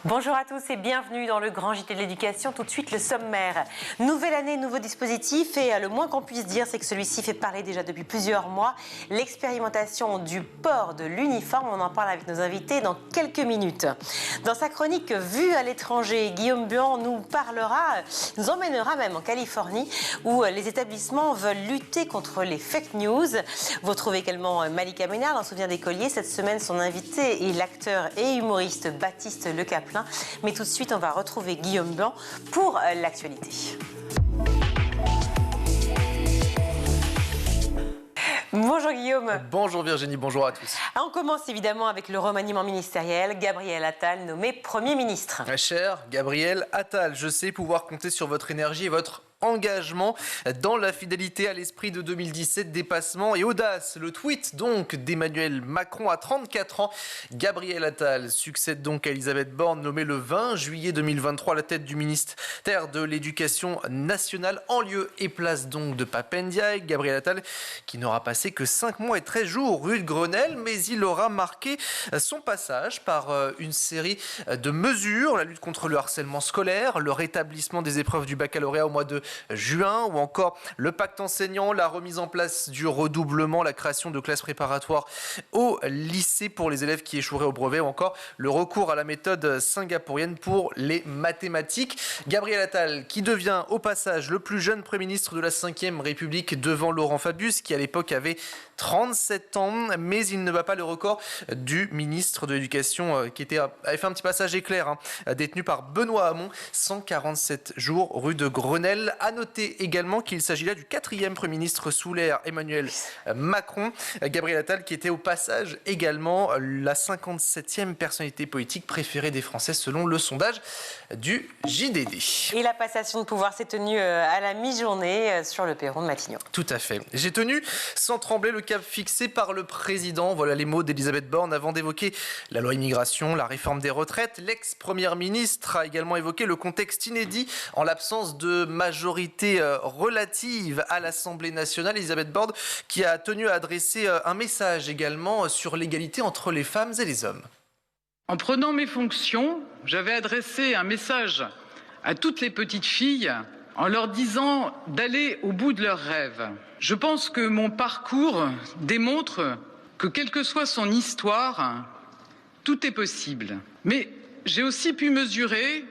Bonjour à tous et bienvenue dans le Grand JT de l'éducation. Tout de suite le sommaire. Nouvelle année, nouveau dispositif et le moins qu'on puisse dire c'est que celui-ci fait parler déjà depuis plusieurs mois. L'expérimentation du port de l'uniforme, on en parle avec nos invités dans quelques minutes. Dans sa chronique Vue à l'étranger, Guillaume Buan nous emmènera même en Californie où les établissements veulent lutter contre les fake news. Vous retrouvez également Malika Ménard dans Souvenir d'écolier. Cette semaine, son invité est l'acteur et humoriste Baptiste Le Caplin. Mais tout de suite, on va retrouver Guillaume Buan pour l'actualité. Bonjour Guillaume. Bonjour Virginie, bonjour à tous. On commence évidemment avec le remaniement ministériel. Gabriel Attal nommé Premier ministre. Cher Gabriel Attal, je sais pouvoir compter sur votre énergie et votre engagement dans la fidélité à l'esprit de 2017, dépassement et audace. Le tweet donc d'Emmanuel Macron à 34 ans. Gabriel Attal succède donc à Elisabeth Borne, nommée le 20 juillet 2023 à la tête du ministère de l'Éducation nationale, en lieu et place donc de Pape Ndiaye. Gabriel Attal qui n'aura passé que 5 mois et 13 jours rue de Grenelle, mais il aura marqué son passage par une série de mesures, la lutte contre le harcèlement scolaire, le rétablissement des épreuves du baccalauréat au mois de juin, ou encore le pacte enseignant, la remise en place du redoublement, la création de classes préparatoires au lycée pour les élèves qui échoueraient au brevet, ou encore le recours à la méthode singapourienne pour les mathématiques. Gabriel Attal qui devient au passage le plus jeune Premier ministre de la Ve République devant Laurent Fabius qui à l'époque avait 37 ans, mais il ne bat pas le record du ministre de l'Éducation qui avait fait un petit passage éclair, détenu par Benoît Hamon, 147 jours rue de Grenelle. À noter également qu'il s'agit là du 4e Premier ministre sous l'ère Emmanuel Macron. Gabriel Attal qui était au passage également la 57e personnalité politique préférée des Français selon le sondage du JDD. Et la passation de pouvoir s'est tenue à la mi-journée sur le perron de Matignon. Tout à fait. J'ai tenu sans trembler le cap fixé par le président. Voilà les mots d'Elisabeth Borne avant d'évoquer la loi immigration, la réforme des retraites. L'ex-première ministre a également évoqué le contexte inédit en l'absence de majorité relative à l'Assemblée nationale. Elisabeth Borne qui a tenu à adresser un message également sur l'égalité entre les femmes et les hommes. En prenant mes fonctions, j'avais adressé un message à toutes les petites filles en leur disant d'aller au bout de leurs rêves. Je pense que mon parcours démontre que quelle que soit son histoire, tout est possible. Mais j'ai aussi pu mesurer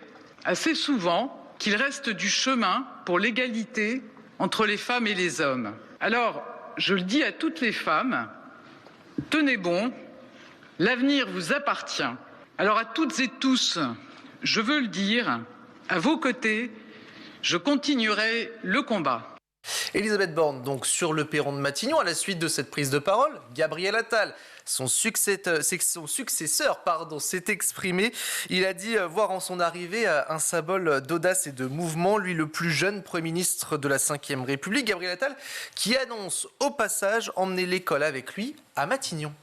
assez souvent qu'il reste du chemin pour l'égalité entre les femmes et les hommes. Alors, je le dis à toutes les femmes, tenez bon, l'avenir vous appartient. Alors à toutes et tous, je veux le dire, à vos côtés, je continuerai le combat. Elisabeth Borne, donc sur le perron de Matignon, à la suite de cette prise de parole, Gabriel Attal, son successeur, s'est exprimé. Il a dit voir en son arrivée un symbole d'audace et de mouvement, lui le plus jeune Premier ministre de la Ve République. Gabriel Attal qui annonce au passage emmener l'école avec lui à Matignon.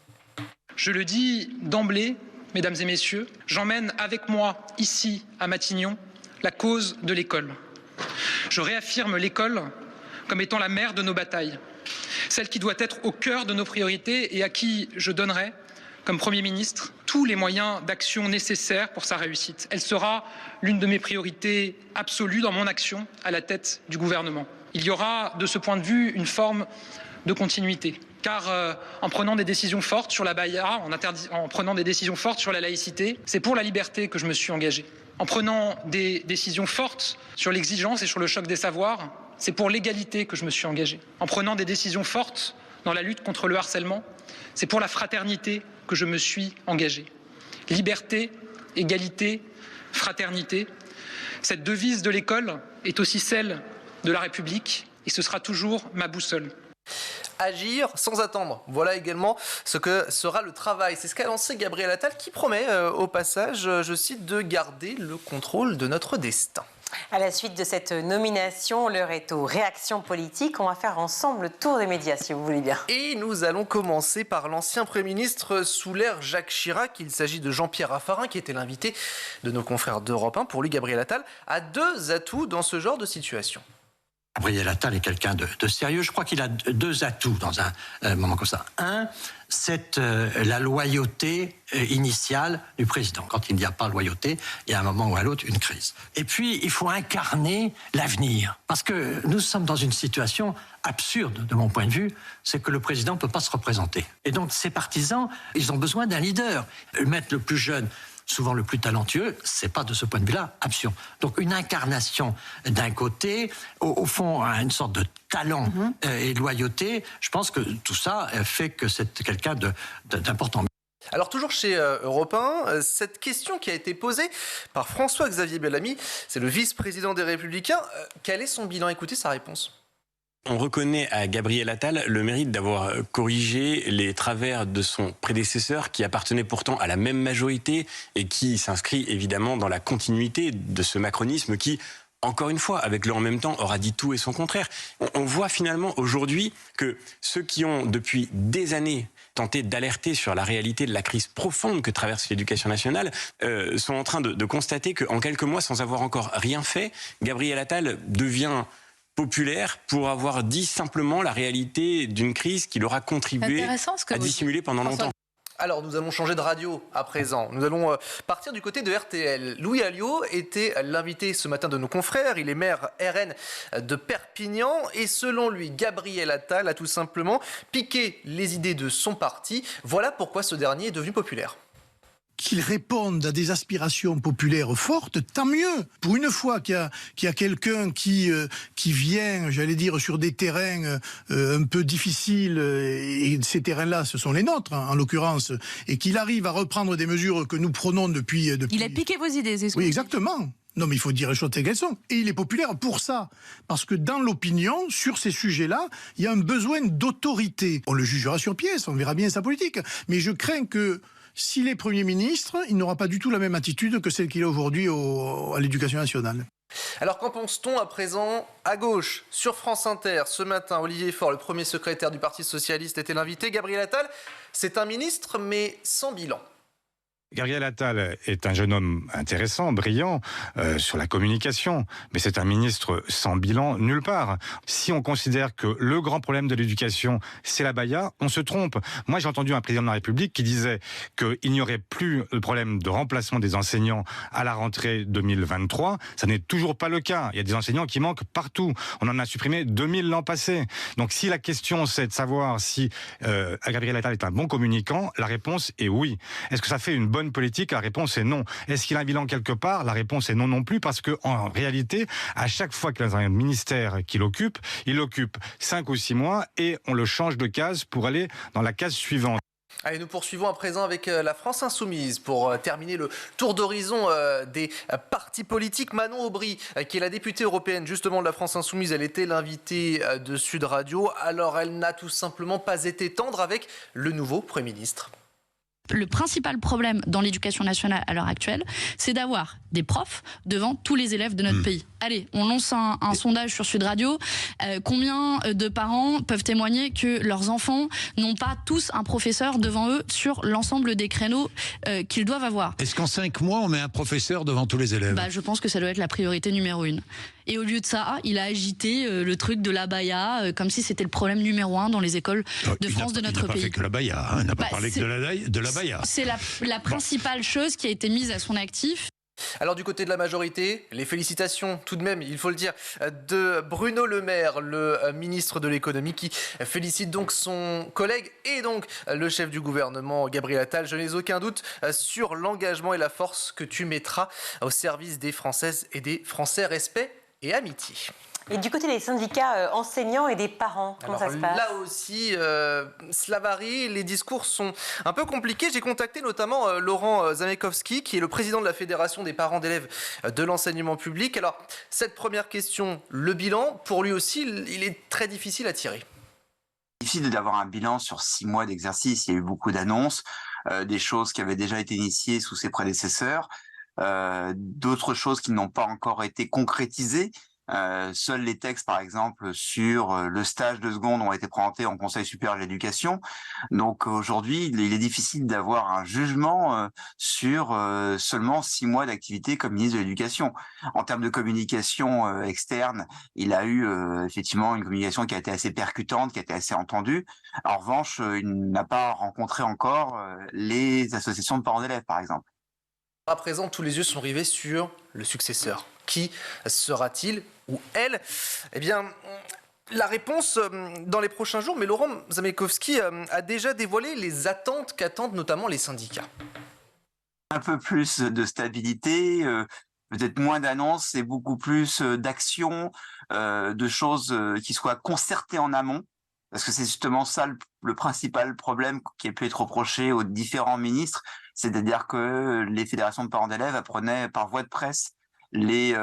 Je le dis d'emblée, mesdames et messieurs, j'emmène avec moi ici à Matignon la cause de l'école. Je réaffirme l'école comme étant la mère de nos batailles, celle qui doit être au cœur de nos priorités et à qui je donnerai, comme Premier ministre, tous les moyens d'action nécessaires pour sa réussite. Elle sera l'une de mes priorités absolues dans mon action à la tête du gouvernement. Il y aura, de ce point de vue, une forme de continuité. Car en prenant des décisions fortes sur la baïa, en prenant des décisions fortes sur la laïcité, c'est pour la liberté que je me suis engagé. En prenant des décisions fortes sur l'exigence et sur le choc des savoirs, c'est pour l'égalité que je me suis engagé. En prenant des décisions fortes dans la lutte contre le harcèlement, c'est pour la fraternité que je me suis engagé. Liberté, égalité, fraternité. Cette devise de l'école est aussi celle de la République et ce sera toujours ma boussole. Agir sans attendre. Voilà également ce que sera le travail. C'est ce qu'a lancé Gabriel Attal qui promet au passage, je cite, de garder le contrôle de notre destin. À la suite de cette nomination, l'heure est aux réactions politiques. On va faire ensemble le tour des médias, si vous voulez bien. Et nous allons commencer par l'ancien Premier ministre sous l'ère Jacques Chirac. Il s'agit de Jean-Pierre Raffarin, qui était l'invité de nos confrères d'Europe 1. Pour lui, Gabriel Attal a deux atouts dans ce genre de situation. Gabriel Attal est quelqu'un de sérieux. Je crois qu'il a deux atouts dans un moment comme ça. Un, c'est la loyauté initiale du président. Quand il n'y a pas de loyauté, il y a un moment ou à l'autre une crise. Et puis, il faut incarner l'avenir. Parce que nous sommes dans une situation absurde, de mon point de vue, c'est que le président ne peut pas se représenter. Et donc, ses partisans, ils ont besoin d'un leader. Mettre le plus jeune, souvent le plus talentueux, c'est pas de ce point de vue-là absurde. Donc une incarnation d'un côté, au fond une sorte de talent et de loyauté, je pense que tout ça fait que c'est quelqu'un d'important. Alors toujours chez Europe 1, cette question qui a été posée par François-Xavier Bellamy, c'est le vice-président des Républicains. Quel est son bilan? Écoutez sa réponse. On reconnaît à Gabriel Attal le mérite d'avoir corrigé les travers de son prédécesseur qui appartenait pourtant à la même majorité et qui s'inscrit évidemment dans la continuité de ce macronisme qui, encore une fois, avec le en même temps, aura dit tout et son contraire. On voit finalement aujourd'hui que ceux qui ont depuis des années tenté d'alerter sur la réalité de la crise profonde que traverse l'éducation nationale sont en train de constater qu'en quelques mois, sans avoir encore rien fait, Gabriel Attal devient populaire pour avoir dit simplement la réalité d'une crise qui l'aura contribué à dissimuler pendant longtemps. Alors, nous allons changer de radio à présent. Nous allons partir du côté de RTL. Louis Alliot était l'invité ce matin de nos confrères. Il est maire RN de Perpignan. Et selon lui, Gabriel Attal a tout simplement piqué les idées de son parti. Voilà pourquoi ce dernier est devenu populaire. Qu'ils répondent à des aspirations populaires fortes, tant mieux. Pour une fois qu'il y a quelqu'un qui vient, j'allais dire, sur des terrains un peu difficiles, et ces terrains-là, ce sont les nôtres, en l'occurrence, et qu'il arrive à reprendre des mesures que nous prenons depuis... Il a piqué vos idées, c'est ce que Oui, exactement. Non, mais il faut dire les choses telles qu'elles sont. Et il est populaire pour ça. Parce que dans l'opinion, sur ces sujets-là, il y a un besoin d'autorité. On le jugera sur pièce, on verra bien sa politique. Mais je crains que s'il est Premier ministre, il n'aura pas du tout la même attitude que celle qu'il a aujourd'hui à l'Éducation nationale. Alors qu'en pense-t-on à présent à gauche? Sur France Inter, ce matin, Olivier Faure, le premier secrétaire du Parti Socialiste, était l'invité. Gabriel Attal, c'est un ministre, mais sans bilan. Gabriel Attal est un jeune homme intéressant, brillant, sur la communication, mais c'est un ministre sans bilan nulle part. Si on considère que le grand problème de l'éducation, c'est la baya, on se trompe. Moi, j'ai entendu un président de la République qui disait qu'il n'y aurait plus le problème de remplacement des enseignants à la rentrée 2023. Ça n'est toujours pas le cas. Il y a des enseignants qui manquent partout. On en a supprimé 2000 l'an passé. Donc si la question, c'est de savoir si Gabriel Attal est un bon communicant, la réponse est oui. Est-ce que ça fait une bonne politique? La réponse est non. Est-ce qu'il a un bilan quelque part? La réponse est non non plus, parce que en réalité, à chaque fois qu'il a un ministère qu'il occupe, il occupe 5 ou 6 mois et on le change de case pour aller dans la case suivante. Allez, nous poursuivons à présent avec la France Insoumise pour terminer le tour d'horizon des partis politiques. Manon Aubry, qui est la députée européenne justement de la France Insoumise, elle était l'invitée de Sud Radio. Alors elle n'a tout simplement pas été tendre avec le nouveau Premier ministre. Le principal problème dans l'éducation nationale à l'heure actuelle, c'est d'avoir des profs devant tous les élèves de notre pays. Allez, on lance un sondage sur Sud Radio. Combien de parents peuvent témoigner que leurs enfants n'ont pas tous un professeur devant eux sur l'ensemble des créneaux qu'ils doivent avoir? Est-ce qu'en 5 mois, on met un professeur devant tous les élèves? Je pense que ça doit être la priorité numéro 1. Et au lieu de ça, il a agité le truc de l'abaya, comme si c'était le problème numéro 1 dans les écoles de France de notre pays. Il n'a pas fait que l'abaya, hein. Il n'a pas parlé que de l'abaya. C'est la principale chose qui a été mise à son actif. Alors du côté de la majorité, les félicitations tout de même, il faut le dire, de Bruno Le Maire, le ministre de l'économie, qui félicite donc son collègue et donc le chef du gouvernement, Gabriel Attal. Je n'ai aucun doute sur l'engagement et la force que tu mettras au service des Françaises et des Français. Respect et amitié. Et du côté des syndicats enseignants et des parents, comment ça se passe? Là aussi, cela varie, les discours sont un peu compliqués. J'ai contacté notamment Laurent Zamekowski, qui est le président de la Fédération des parents d'élèves de l'enseignement public. Alors, cette première question, le bilan, pour lui aussi, il est très difficile à tirer. Difficile d'avoir un bilan sur 6 mois d'exercice. Il y a eu beaucoup d'annonces, des choses qui avaient déjà été initiées sous ses prédécesseurs, d'autres choses qui n'ont pas encore été concrétisées. Seuls les textes, par exemple, sur le stage de seconde ont été présentés en Conseil supérieur de l'éducation. Donc aujourd'hui, il est difficile d'avoir un jugement sur seulement 6 mois d'activité comme ministre de l'Éducation. En termes de communication externe, il a eu effectivement une communication qui a été assez percutante, qui a été assez entendue. En revanche, il n'a pas rencontré encore les associations de parents d'élèves, par exemple. À présent, tous les yeux sont rivés sur le successeur. Qui sera-t-il ou elle? Eh bien, la réponse dans les prochains jours, mais Laurent Zamekowski a déjà dévoilé les attentes qu'attendent notamment les syndicats. Un peu plus de stabilité, peut-être moins d'annonces et beaucoup plus d'actions, de choses qui soient concertées en amont. Parce que c'est justement ça le principal problème qui a pu être reproché aux différents ministres, c'est-à-dire que les fédérations de parents d'élèves apprenaient par voie de presse les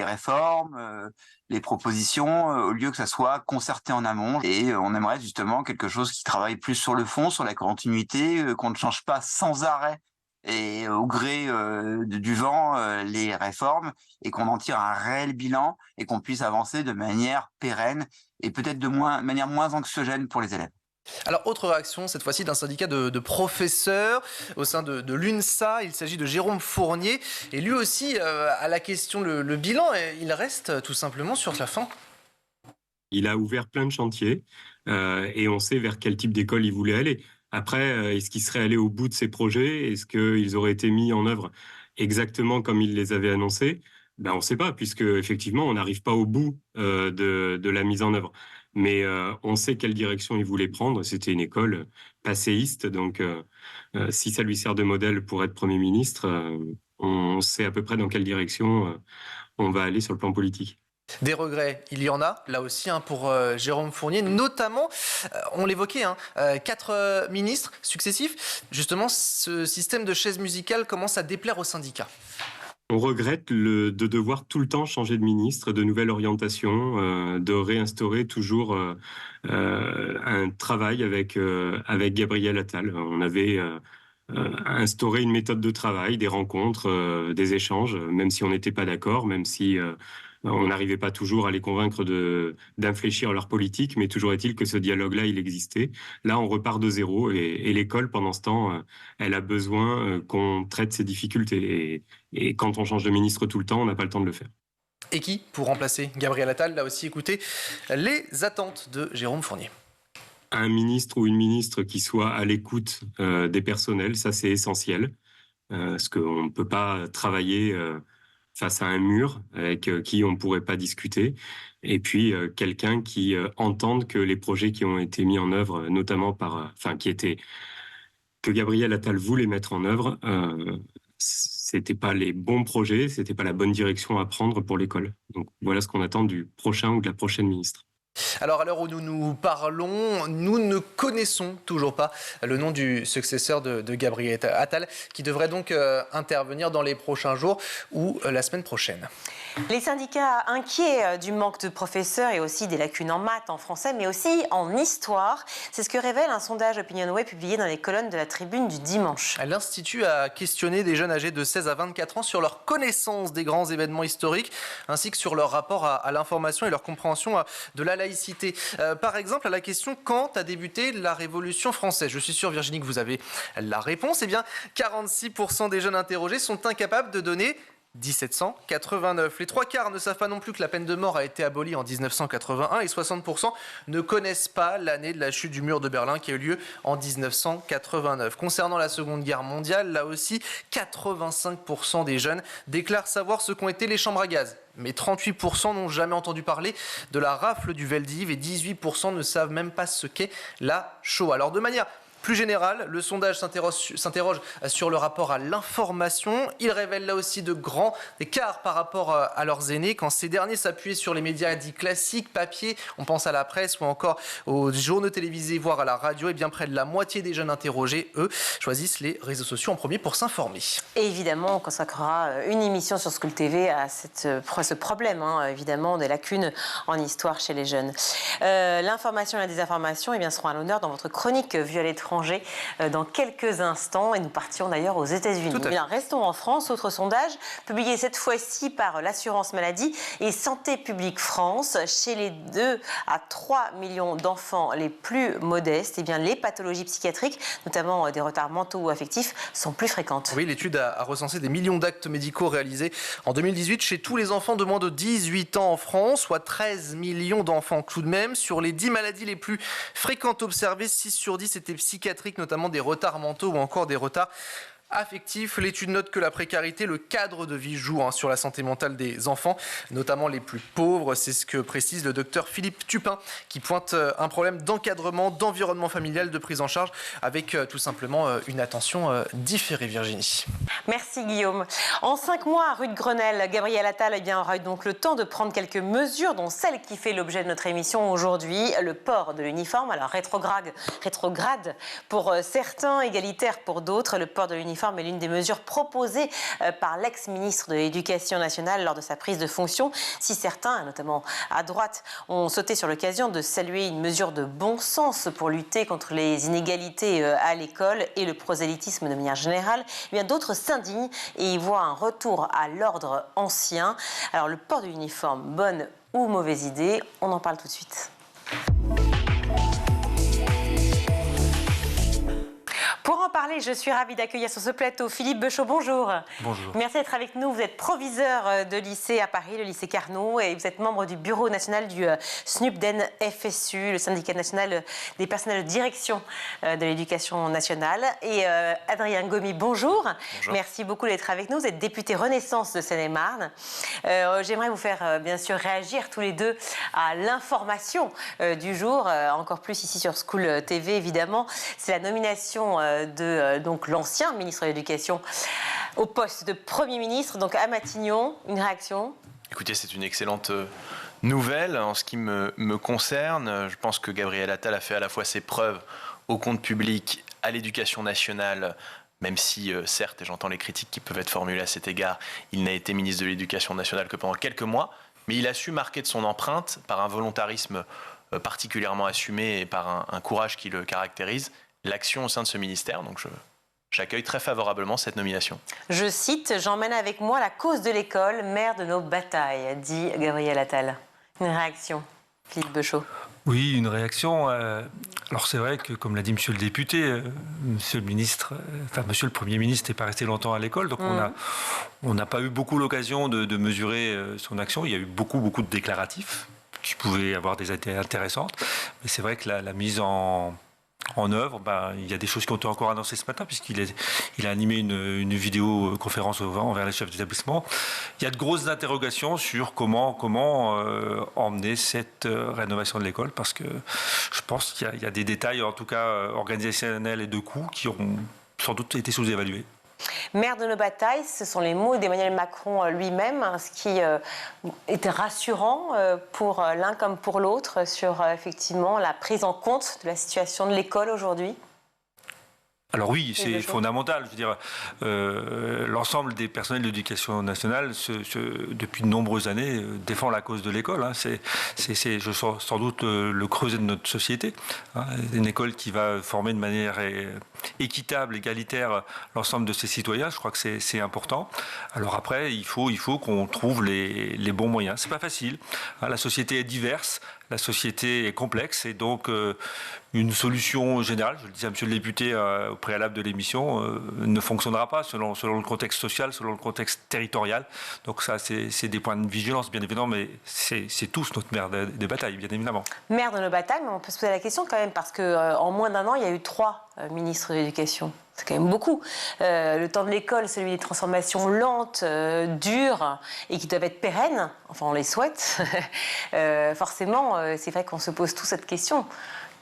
réformes, les propositions, au lieu que ça soit concerté en amont. Et on aimerait justement quelque chose qui travaille plus sur le fond, sur la continuité, qu'on ne change pas sans arrêt et au gré du vent les réformes, et qu'on en tire un réel bilan et qu'on puisse avancer de manière pérenne et peut-être de manière moins anxiogène pour les élèves. Alors, autre réaction, cette fois-ci d'un syndicat de professeurs au sein de l'UNSA. Il s'agit de Jérôme Fournier. Et lui aussi, à la question le bilan, il reste tout simplement sur la fin. Il a ouvert plein de chantiers et on sait vers quel type d'école il voulait aller. Après, est-ce qu'il serait allé au bout de ses projets? Est-ce qu'ils auraient été mis en œuvre exactement comme il les avait annoncés? On ne sait pas, puisque effectivement, on n'arrive pas au bout de la mise en œuvre. Mais on sait quelle direction il voulait prendre. C'était une école passéiste, donc si ça lui sert de modèle pour être Premier ministre, on sait à peu près dans quelle direction on va aller sur le plan politique. Des regrets, il y en a, là aussi, pour Jérôme Fournier, notamment, on l'évoquait, 4 ministres successifs. Justement, ce système de chaise musicale commence à déplaire aux syndicats. On regrette de devoir tout le temps changer de ministre, de nouvelles orientations, de réinstaurer toujours un travail avec Gabriel Attal. On avait instauré une méthode de travail, des rencontres, des échanges, même si on n'était pas d'accord, même si on n'arrivait pas toujours à les convaincre d'infléchir leur politique, mais toujours est-il que ce dialogue-là, il existait. Là, on repart de zéro et l'école, pendant ce temps, elle a besoin qu'on traite ses difficultés. Et quand on change de ministre tout le temps, on n'a pas le temps de le faire. Et qui pour remplacer Gabriel Attal? Là aussi, écoutez les attentes de Jérôme Fournier. Un ministre ou une ministre qui soit à l'écoute des personnels, ça c'est essentiel, parce qu'on ne peut pas travailler face à un mur avec qui on ne pourrait pas discuter, et puis quelqu'un qui entende que les projets qui ont été mis en œuvre, notamment que Gabriel Attal voulait mettre en œuvre, c'était pas les bons projets, c'était pas la bonne direction à prendre pour l'école. Donc voilà ce qu'on attend du prochain ou de la prochaine ministre. Alors, à l'heure où nous parlons, nous ne connaissons toujours pas le nom du successeur de Gabriel Attal, qui devrait donc intervenir dans les prochains jours ou la semaine prochaine. Les syndicats inquiets du manque de professeurs et aussi des lacunes en maths, en français, mais aussi en histoire. C'est ce que révèle un sondage OpinionWay publié dans les colonnes de la Tribune du dimanche. L'Institut a questionné des jeunes âgés de 16 à 24 ans sur leur connaissance des grands événements historiques, ainsi que sur leur rapport à l'information et leur compréhension de la laïcité. Par exemple, à la question « Quand a débuté la Révolution française ?» Je suis sûr, Virginie, que vous avez la réponse. Eh bien, 46% des jeunes interrogés sont incapables de donner 1789. Les 3/4 ne savent pas non plus que la peine de mort a été abolie en 1981 et 60% ne connaissent pas l'année de la chute du mur de Berlin qui a eu lieu en 1989. Concernant la Seconde Guerre mondiale, là aussi, 85% des jeunes déclarent savoir ce qu'ont été les chambres à gaz. Mais 38% n'ont jamais entendu parler de la rafle du Veldiv et 18% ne savent même pas ce qu'est la Shoah. Alors de manière plus général, le sondage s'interroge sur le rapport à l'information. Il révèle là aussi de grands écarts par rapport à leurs aînés. Quand ces derniers s'appuient sur les médias dits classiques, papier, on pense à la presse ou encore aux journaux télévisés, voire à la radio, et bien près de la moitié des jeunes interrogés, eux, choisissent les réseaux sociaux en premier pour s'informer. Et évidemment, on consacrera une émission sur School TV à ce problème, évidemment, des lacunes en histoire chez les jeunes. L'information et la désinformation seront à l'honneur dans votre chronique Vue à l'étranger l'étranger dans quelques instants et nous partions d'ailleurs aux États-Unis. Bien, restons en France. Autre sondage publié cette fois-ci par l'assurance maladie et Santé publique France. Chez les 2 à 3 millions d'enfants les plus modestes, eh bien, les pathologies psychiatriques, notamment des retards mentaux ou affectifs, sont plus fréquentes. Oui, l'étude a recensé des millions d'actes médicaux réalisés en 2018 chez tous les enfants de moins de 18 ans en France, soit 13 millions d'enfants tout de même. Sur les 10 maladies les plus fréquentes observées, 6 sur 10 étaient psychiatriques, notamment des retards mentaux ou encore des retards affectif. L'étude note que la précarité, le cadre de vie joue sur la santé mentale des enfants, notamment les plus pauvres. C'est ce que précise le docteur Philippe Tupin, qui pointe un problème d'encadrement, d'environnement familial, de prise en charge, avec tout simplement une attention différée, Virginie. Merci Guillaume. En 5 mois, rue de Grenelle, Gabriel Attal aura eu donc le temps de prendre quelques mesures, dont celle qui fait l'objet de notre émission aujourd'hui, le port de l'uniforme. Alors rétrograde pour certains, égalitaire pour d'autres. Le port de l'uniforme est l'une des mesures proposées par l'ex-ministre de l'Éducation nationale lors de sa prise de fonction. Si certains, notamment à droite, ont sauté sur l'occasion de saluer une mesure de bon sens pour lutter contre les inégalités à l'école et le prosélytisme de manière générale, eh bien d'autres s'indignent et y voient un retour à l'ordre ancien. Alors le port de l'uniforme, bonne ou mauvaise idée, on en parle tout de suite. Pour en parler, je suis ravie d'accueillir sur ce plateau Philippe Beuchot. Bonjour. Bonjour. Merci d'être avec nous. Vous êtes proviseur de lycée à Paris, le lycée Carnot, et vous êtes membre du bureau national du SNUPDEN FSU, le syndicat national des personnels de direction de l'éducation nationale. Et Adrien Gomi, bonjour. Bonjour. Merci beaucoup d'être avec nous. Vous êtes député Renaissance de Seine-et-Marne. J'aimerais vous faire bien sûr réagir tous les deux à l'information du jour, encore plus ici sur School TV évidemment. C'est la nomination de donc l'ancien ministre de l'Éducation au poste de Premier ministre, donc à Matignon. Une réaction ? Écoutez, c'est une excellente nouvelle. En ce qui me concerne, je pense que Gabriel Attal a fait à la fois ses preuves au compte public, à l'éducation nationale, même si, certes, et j'entends les critiques qui peuvent être formulées à cet égard, il n'a été ministre de l'Éducation nationale que pendant quelques mois, mais il a su marquer de son empreinte par un volontarisme particulièrement assumé et par un courage qui le caractérise, l'action au sein de ce ministère. Donc j'accueille très favorablement cette nomination. Je cite, « J'emmène avec moi la cause de l'école, mère de nos batailles », dit Gabriel Attal. Une réaction, Philippe Beuchot. Oui, une réaction. Alors c'est vrai que, comme l'a dit monsieur le député, monsieur le ministre, monsieur le Premier ministre n'est pas resté longtemps à l'école, donc on n'a pas eu beaucoup l'occasion de mesurer son action. Il y a eu beaucoup de déclaratifs qui pouvaient avoir des idées intéressantes, mais c'est vrai que la mise en œuvre, il y a des choses qui ont été encore annoncées ce matin, puisqu'il a animé une vidéoconférence envers les chefs d'établissement. Il y a de grosses interrogations sur comment emmener cette rénovation de l'école, parce que je pense qu'il y a des détails, en tout cas organisationnels et de coûts, qui ont sans doute été sous-évalués. Mère de nos batailles, ce sont les mots d'Emmanuel Macron lui-même, ce qui était rassurant pour l'un comme pour l'autre sur effectivement la prise en compte de la situation de l'école aujourd'hui. Alors oui, c'est fondamental. Je veux dire, l'ensemble des personnels de l'éducation nationale, depuis de nombreuses années, défend la cause de l'école. C'est sans doute le creuset de notre société. Une école qui va former de manière équitable, égalitaire, l'ensemble de ses citoyens. Je crois que c'est important. Alors après, il faut qu'on trouve les bons moyens. C'est pas facile. La société est diverse. La société est complexe et donc une solution générale, je le disais à monsieur le député au préalable de l'émission, ne fonctionnera pas selon le contexte social, selon le contexte territorial. Donc ça, c'est des points de vigilance, bien évidemment, mais c'est tous notre mère des batailles, bien évidemment. Mère de nos batailles, mais on peut se poser la question quand même, parce qu'en moins d'un an, il y a eu 3 ministres de l'Éducation. C'est quand même beaucoup. Le temps de l'école, celui des transformations lentes, dures et qui doivent être pérennes. Enfin, on les souhaite. Forcément, c'est vrai qu'on se pose tous cette question.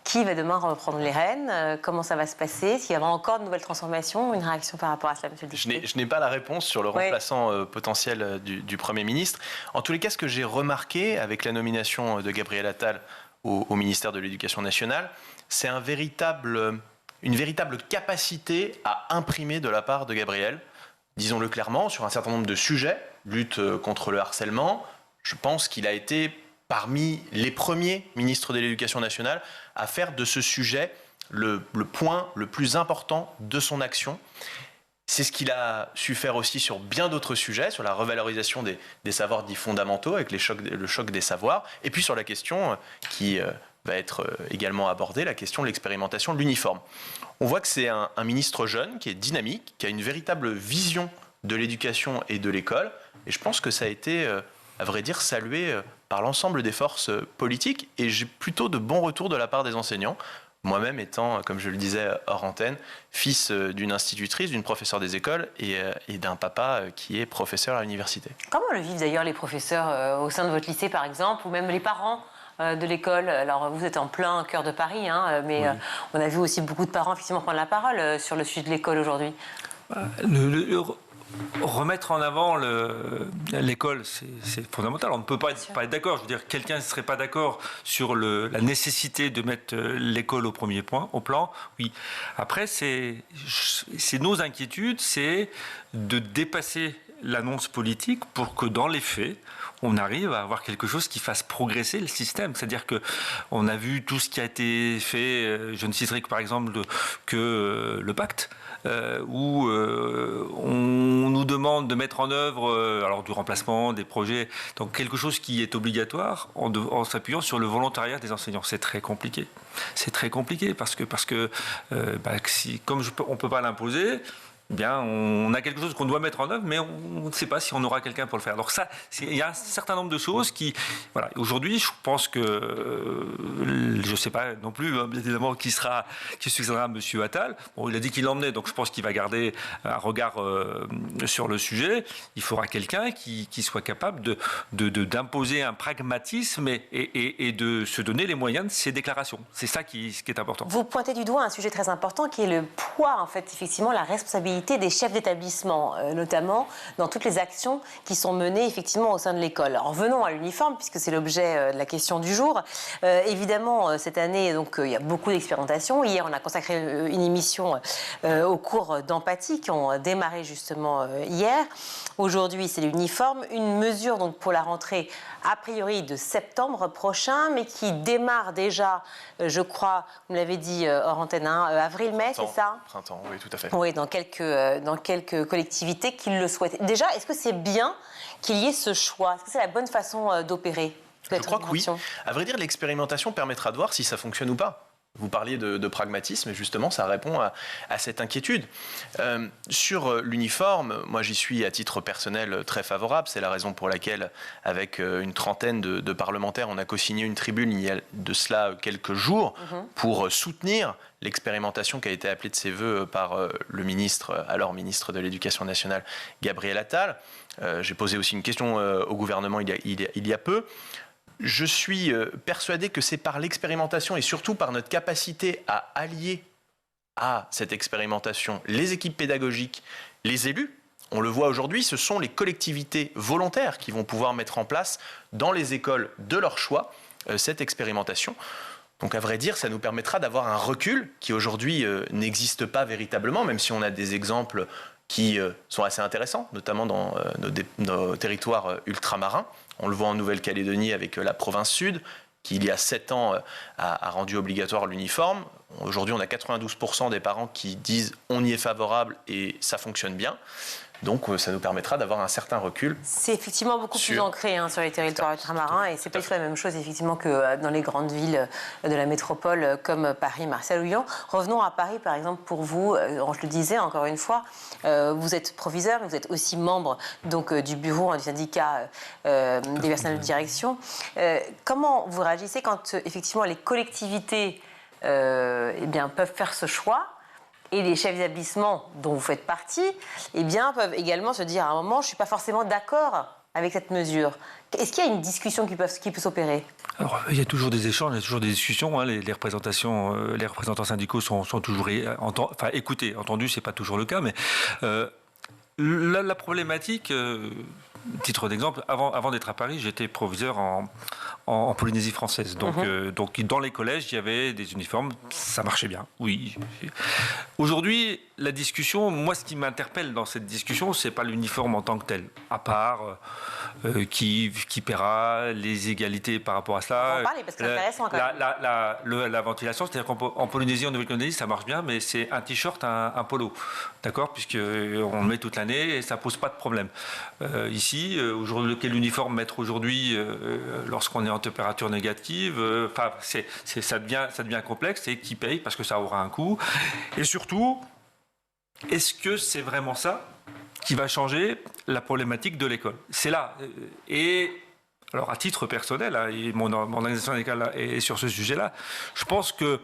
Qui va demain reprendre les rênes? Comment ça va se passer? Est-ce qu'il y aura encore de nouvelles transformations? Une réaction par rapport à cela, monsieur le député? Je n'ai pas la réponse sur le remplaçant potentiel du Premier ministre. En tous les cas, ce que j'ai remarqué avec la nomination de Gabriel Attal au ministère de l'Éducation nationale, c'est une véritable capacité à imprimer de la part de Gabriel, disons-le clairement, sur un certain nombre de sujets, lutte contre le harcèlement. Je pense qu'il a été parmi les premiers ministres de l'Éducation nationale à faire de ce sujet le point le plus important de son action. C'est ce qu'il a su faire aussi sur bien d'autres sujets, sur la revalorisation des savoirs dits fondamentaux, avec le choc des savoirs, et puis sur la question qui va être également abordée, la question de l'expérimentation de l'uniforme. On voit que c'est un ministre jeune, qui est dynamique, qui a une véritable vision de l'éducation et de l'école, et je pense que ça a été, à vrai dire, salué par l'ensemble des forces politiques, et j'ai plutôt de bons retours de la part des enseignants. Moi-même étant, comme je le disais hors antenne, fils d'une institutrice, d'une professeure des écoles et d'un papa qui est professeur à l'université. Comment le vivent d'ailleurs les professeurs au sein de votre lycée, par exemple, ou même les parents de l'école? Alors, vous êtes en plein cœur de Paris, hein, mais oui. On a vu aussi beaucoup de parents effectivement prendre la parole sur le sujet de l'école aujourd'hui. Remettre en avant l'école, c'est fondamental. On ne peut pas être d'accord. Je veux dire, quelqu'un ne serait pas d'accord sur la nécessité de mettre l'école au plan. Oui. Après, c'est nos inquiétudes, c'est de dépasser l'annonce politique pour que dans les faits, on arrive à avoir quelque chose qui fasse progresser le système. C'est-à-dire qu'on a vu tout ce qui a été fait, je ne citerai que par exemple que le pacte, où on nous demande de mettre en œuvre alors du remplacement, des projets, donc quelque chose qui est obligatoire en s'appuyant sur le volontariat des enseignants. C'est très compliqué. C'est très compliqué parce que comme on ne peut pas l'imposer, eh bien, on a quelque chose qu'on doit mettre en œuvre, mais on ne sait pas si on aura quelqu'un pour le faire. Alors ça, il y a un certain nombre de choses qui... Voilà. Aujourd'hui, je pense que... je ne sais pas non plus, hein, évidemment, qui succédera à M. Attal. Bon, il a dit qu'il l'emmenait, donc je pense qu'il va garder un regard sur le sujet. Il faudra quelqu'un qui soit capable d'imposer un pragmatisme et de se donner les moyens de ses déclarations. C'est ça qui est important. Vous pointez du doigt un sujet très important qui est le poids, en fait, effectivement, la responsabilité des chefs d'établissement, notamment dans toutes les actions qui sont menées effectivement au sein de l'école. Alors venons à l'uniforme, puisque c'est l'objet de la question du jour. Évidemment, cette année, donc, il y a beaucoup d'expérimentations. Hier, on a consacré une émission aux cours d'empathie qui ont démarré justement hier. Aujourd'hui, c'est l'uniforme. Une mesure donc, pour la rentrée, a priori, de septembre prochain, mais qui démarre déjà, je crois, vous l'avez dit hors antenne, avril-mai, c'est ça? Printemps, oui, tout à fait. Oui, dans quelques collectivités qui le souhaitent. Déjà, est-ce que c'est bien qu'il y ait ce choix? Est-ce que c'est la bonne façon d'opérer? Je crois que oui. À vrai dire, l'expérimentation permettra de voir si ça fonctionne ou pas. Vous parliez de pragmatisme et justement ça répond à cette inquiétude. Sur l'uniforme, moi j'y suis à titre personnel très favorable. C'est la raison pour laquelle avec une trentaine de parlementaires on a co-signé une tribune il y a de cela quelques jours pour soutenir l'expérimentation qui a été appelée de ses voeux par alors ministre de l'Éducation nationale, Gabriel Attal. J'ai posé aussi une question au gouvernement il y a peu. Je suis persuadé que c'est par l'expérimentation et surtout par notre capacité à allier à cette expérimentation les équipes pédagogiques, les élus. On le voit aujourd'hui, ce sont les collectivités volontaires qui vont pouvoir mettre en place dans les écoles de leur choix cette expérimentation. Donc à vrai dire, ça nous permettra d'avoir un recul qui aujourd'hui n'existe pas véritablement, même si on a des exemples qui sont assez intéressants, notamment dans nos territoires ultramarins. On le voit en Nouvelle-Calédonie avec la province sud, qui il y a 7 ans a rendu obligatoire l'uniforme. Aujourd'hui, on a 92% des parents qui disent on y est favorable et ça fonctionne bien. Donc ça nous permettra d'avoir un certain recul. C'est effectivement beaucoup plus ancré sur les territoires ultramarins et c'est pas la même chose effectivement que dans les grandes villes de la métropole comme Paris, Marseille ou Lyon. Revenons à Paris par exemple pour vous, je le disais encore une fois, vous êtes proviseur, mais vous êtes aussi membre donc, du bureau du syndicat des personnels de direction. Comment vous réagissez quand effectivement les collectivités peuvent faire ce choix? Et les chefs d'établissement dont vous faites partie, peuvent également se dire à un moment, je ne suis pas forcément d'accord avec cette mesure. Est-ce qu'il y a une discussion qui peut s'opérer? Alors, il y a toujours des échanges, il y a toujours des discussions. Les représentants syndicaux sont toujours écoutés. Entendus, ce n'est pas toujours le cas, mais la problématique... Titre d'exemple, avant d'être à Paris, j'étais proviseur en Polynésie française. Donc, donc dans les collèges, il y avait des uniformes, ça marchait bien, oui. Aujourd'hui, la discussion, moi ce qui m'interpelle dans cette discussion, c'est pas l'uniforme en tant que tel, à part qui paiera, les égalités par rapport à cela. On va en parler parce que c'est intéressant quand même. La ventilation, c'est-à-dire qu'en Polynésie, en Nouvelle-Calédonie, ça marche bien, mais c'est un t-shirt, un polo, d'accord, puisqu'on le met toute l'année et ça pose pas de problème. Ici, aujourd'hui, quel uniforme mettre aujourd'hui lorsqu'on est en température négative, ça devient complexe, et qui paye parce que ça aura un coût. Et surtout, est-ce que c'est vraiment ça qui va changer la problématique de l'école? C'est là. Et alors, à titre personnel, et mon organisation syndicale est sur ce sujet-là, je pense que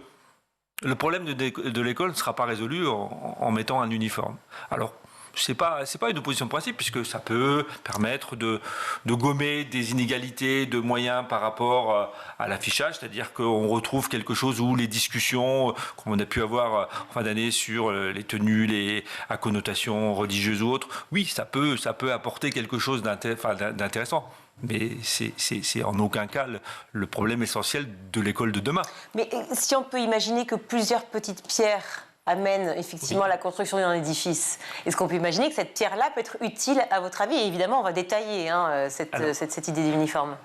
le problème de l'école ne sera pas résolu en mettant un uniforme. Alors, c'est pas une opposition de principe, puisque ça peut permettre de gommer des inégalités de moyens par rapport à l'affichage, c'est-à-dire qu'on retrouve quelque chose où les discussions qu'on a pu avoir en fin d'année sur les tenues à connotation religieuse ou autre, oui, ça peut apporter quelque chose d'intéressant. Mais c'est en aucun cas le problème essentiel de l'école de demain. Mais si on peut imaginer que plusieurs petites pierres amènent effectivement à la construction d'un édifice, est-ce qu'on peut imaginer que cette pierre-là peut être utile à votre avis? Et évidemment, on va détailler cette idée d'uniforme.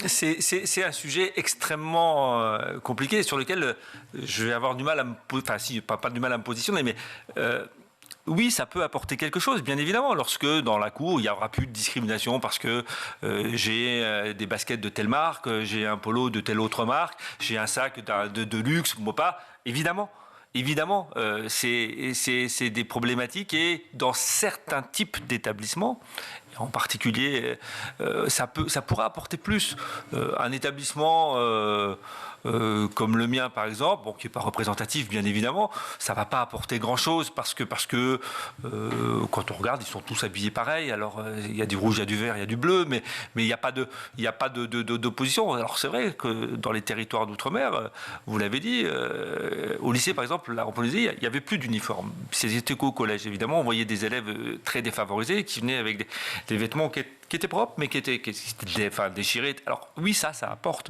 C'est un sujet extrêmement compliqué sur lequel je vais avoir du mal à pas du mal à me positionner, mais oui, ça peut apporter quelque chose, bien évidemment, lorsque dans la cour, il n'y aura plus de discrimination parce que j'ai des baskets de telle marque, j'ai un polo de telle autre marque, j'ai un sac de luxe, moi pas, évidemment. Évidemment, c'est des problématiques, et dans certains types d'établissements, en particulier, ça pourra apporter plus. Un établissement comme le mien, par exemple, bon, qui n'est pas représentatif, bien évidemment, ça ne va pas apporter grand-chose parce que quand on regarde, ils sont tous habillés pareil. Alors, il y a du rouge, il y a du vert, il y a du bleu, mais il n'y a pas d'opposition. Alors, c'est vrai que dans les territoires d'outre-mer, vous l'avez dit, au lycée, par exemple, là, en Polynésie, il n'y avait plus d'uniforme. C'était qu'au collège, évidemment. On voyait des élèves très défavorisés qui venaient avec des vêtements qui étaient propres, mais qui étaient déchirés. Alors oui, ça apporte.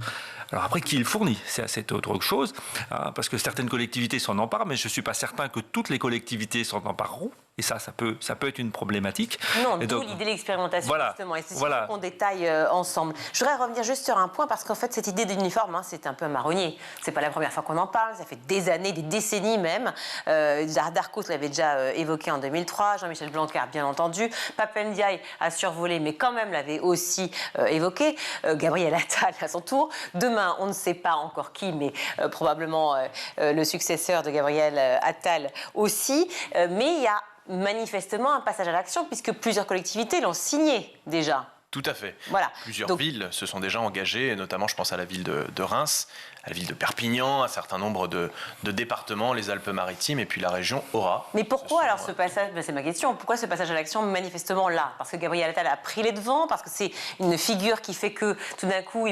Alors après, qui le fournit? C'est autre chose, hein, parce que certaines collectivités s'en emparent, mais je ne suis pas certain que toutes les collectivités s'en empareront. Et ça peut être une problématique. Non, d'où l'idée de l'expérimentation, justement. Et c'est sûr qu'on détaille ensemble. Je voudrais revenir juste sur un point, parce qu'en fait, cette idée d'uniforme, c'est un peu un marronnier. C'est pas la première fois qu'on en parle. Ça fait des années, des décennies même. Darcos l'avait déjà évoqué en 2003. Jean-Michel Blanquer, bien entendu. Pape Ndiaye a survolé, mais quand même l'avait aussi évoqué. Gabriel Attal à son tour. Demain, on ne sait pas encore qui, mais probablement le successeur de Gabriel Attal aussi. Mais il y a manifestement un passage à l'action, puisque plusieurs collectivités l'ont signé déjà. Tout à fait. Voilà. Plusieurs villes se sont déjà engagées, et notamment je pense à la ville de Reims, à la ville de Perpignan, un certain nombre de départements, les Alpes-Maritimes et puis la région Aura. Mais pourquoi alors ce passage, c'est ma question, pourquoi ce passage à l'action manifestement là? Parce que Gabriel Attal a pris les devants, parce que c'est une figure qui fait que tout d'un coup,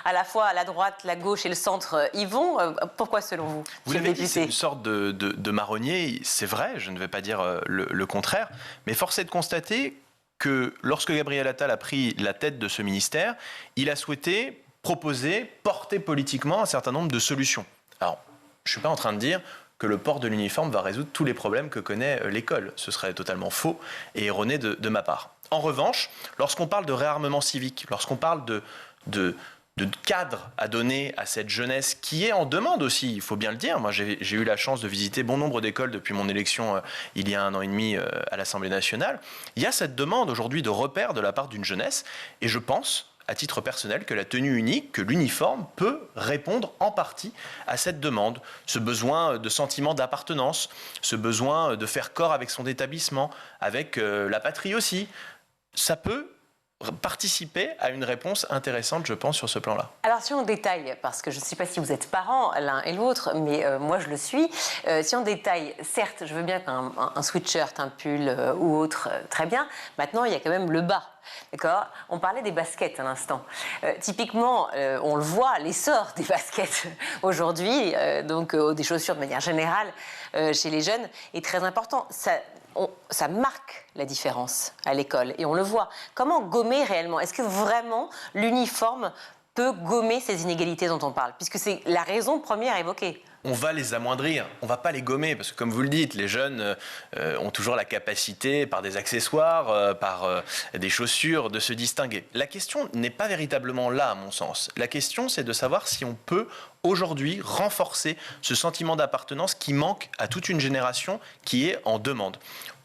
à la fois la droite, la gauche et le centre y vont. Pourquoi selon vous? Vous l'avez dit, c'est une sorte de marronnier, c'est vrai, je ne vais pas dire le contraire, mais force est de constater que lorsque Gabriel Attal a pris la tête de ce ministère, il a souhaité proposer, porter politiquement un certain nombre de solutions. Alors, je ne suis pas en train de dire que le port de l'uniforme va résoudre tous les problèmes que connaît l'école. Ce serait totalement faux et erroné de ma part. En revanche, lorsqu'on parle de réarmement civique, lorsqu'on parle de cadre à donner à cette jeunesse qui est en demande aussi, il faut bien le dire. Moi, j'ai eu la chance de visiter bon nombre d'écoles depuis mon élection il y a 1 an et demi à l'Assemblée nationale. Il y a cette demande aujourd'hui de repère de la part d'une jeunesse, et je pense, à titre personnel, que la tenue unique, que l'uniforme peut répondre en partie à cette demande, ce besoin de sentiment d'appartenance, ce besoin de faire corps avec son établissement, avec la patrie aussi. Ça peut participer à une réponse intéressante, je pense, sur ce plan-là. Alors, si on détaille, parce que je ne sais pas si vous êtes parents l'un et l'autre, mais moi je le suis, si on détaille, certes, je veux bien qu'un sweatshirt, un pull ou autre, très bien. Maintenant, il y a quand même le bas. D'accord ? On parlait des baskets à l'instant. Typiquement, on le voit, l'essor des baskets aujourd'hui, donc des chaussures de manière générale chez les jeunes, est très important. Ça marque la différence à l'école et on le voit. Comment gommer réellement? Est-ce que vraiment l'uniforme peut gommer ces inégalités dont on parle, puisque c'est la raison première évoquée. On va les amoindrir, on va pas les gommer, parce que comme vous le dites, les jeunes ont toujours la capacité, par des accessoires, par des chaussures, de se distinguer. La question n'est pas véritablement là, à mon sens. La question, c'est de savoir si on peut aujourd'hui renforcer ce sentiment d'appartenance qui manque à toute une génération qui est en demande.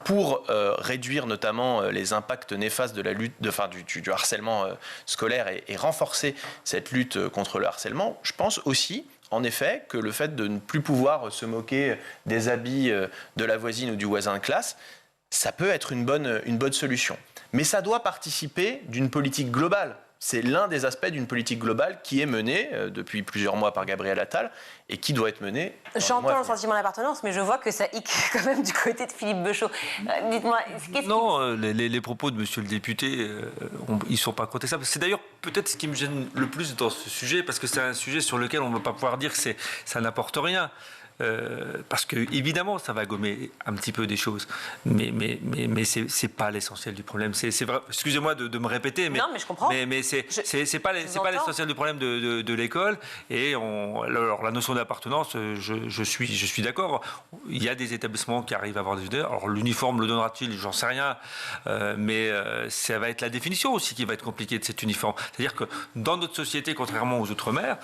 Pour réduire notamment les impacts néfastes de la lutte, du harcèlement scolaire et renforcer cette lutte contre le harcèlement, je pense aussi, en effet, que le fait de ne plus pouvoir se moquer des habits de la voisine ou du voisin de classe, ça peut être une bonne solution. Mais ça doit participer d'une politique globale. C'est l'un des aspects d'une politique globale qui est menée depuis plusieurs mois par Gabriel Attal et qui doit être menée. J'entends le sentiment d'appartenance, mais je vois que ça hic quand même du côté de Philippe Beuchot. Dites-moi, non, les propos de monsieur le député, ils ne sont pas contestables. C'est d'ailleurs peut-être ce qui me gêne le plus dans ce sujet, parce que c'est un sujet sur lequel on ne va pas pouvoir dire que ça n'apporte rien. Parce que évidemment ça va gommer un petit peu des choses, mais c'est pas l'essentiel du problème. C'est vrai. Excusez-moi de me répéter, mais non, mais je comprends. Mais c'est pas l'essentiel du problème de l'école. Et alors la notion d'appartenance, je suis d'accord. Il y a des établissements qui arrivent à avoir des idées. Alors l'uniforme le donnera-t-il? J'en sais rien, mais ça va être la définition aussi qui va être compliquée de cet uniforme. C'est-à-dire que dans notre société, contrairement aux Outre-mer,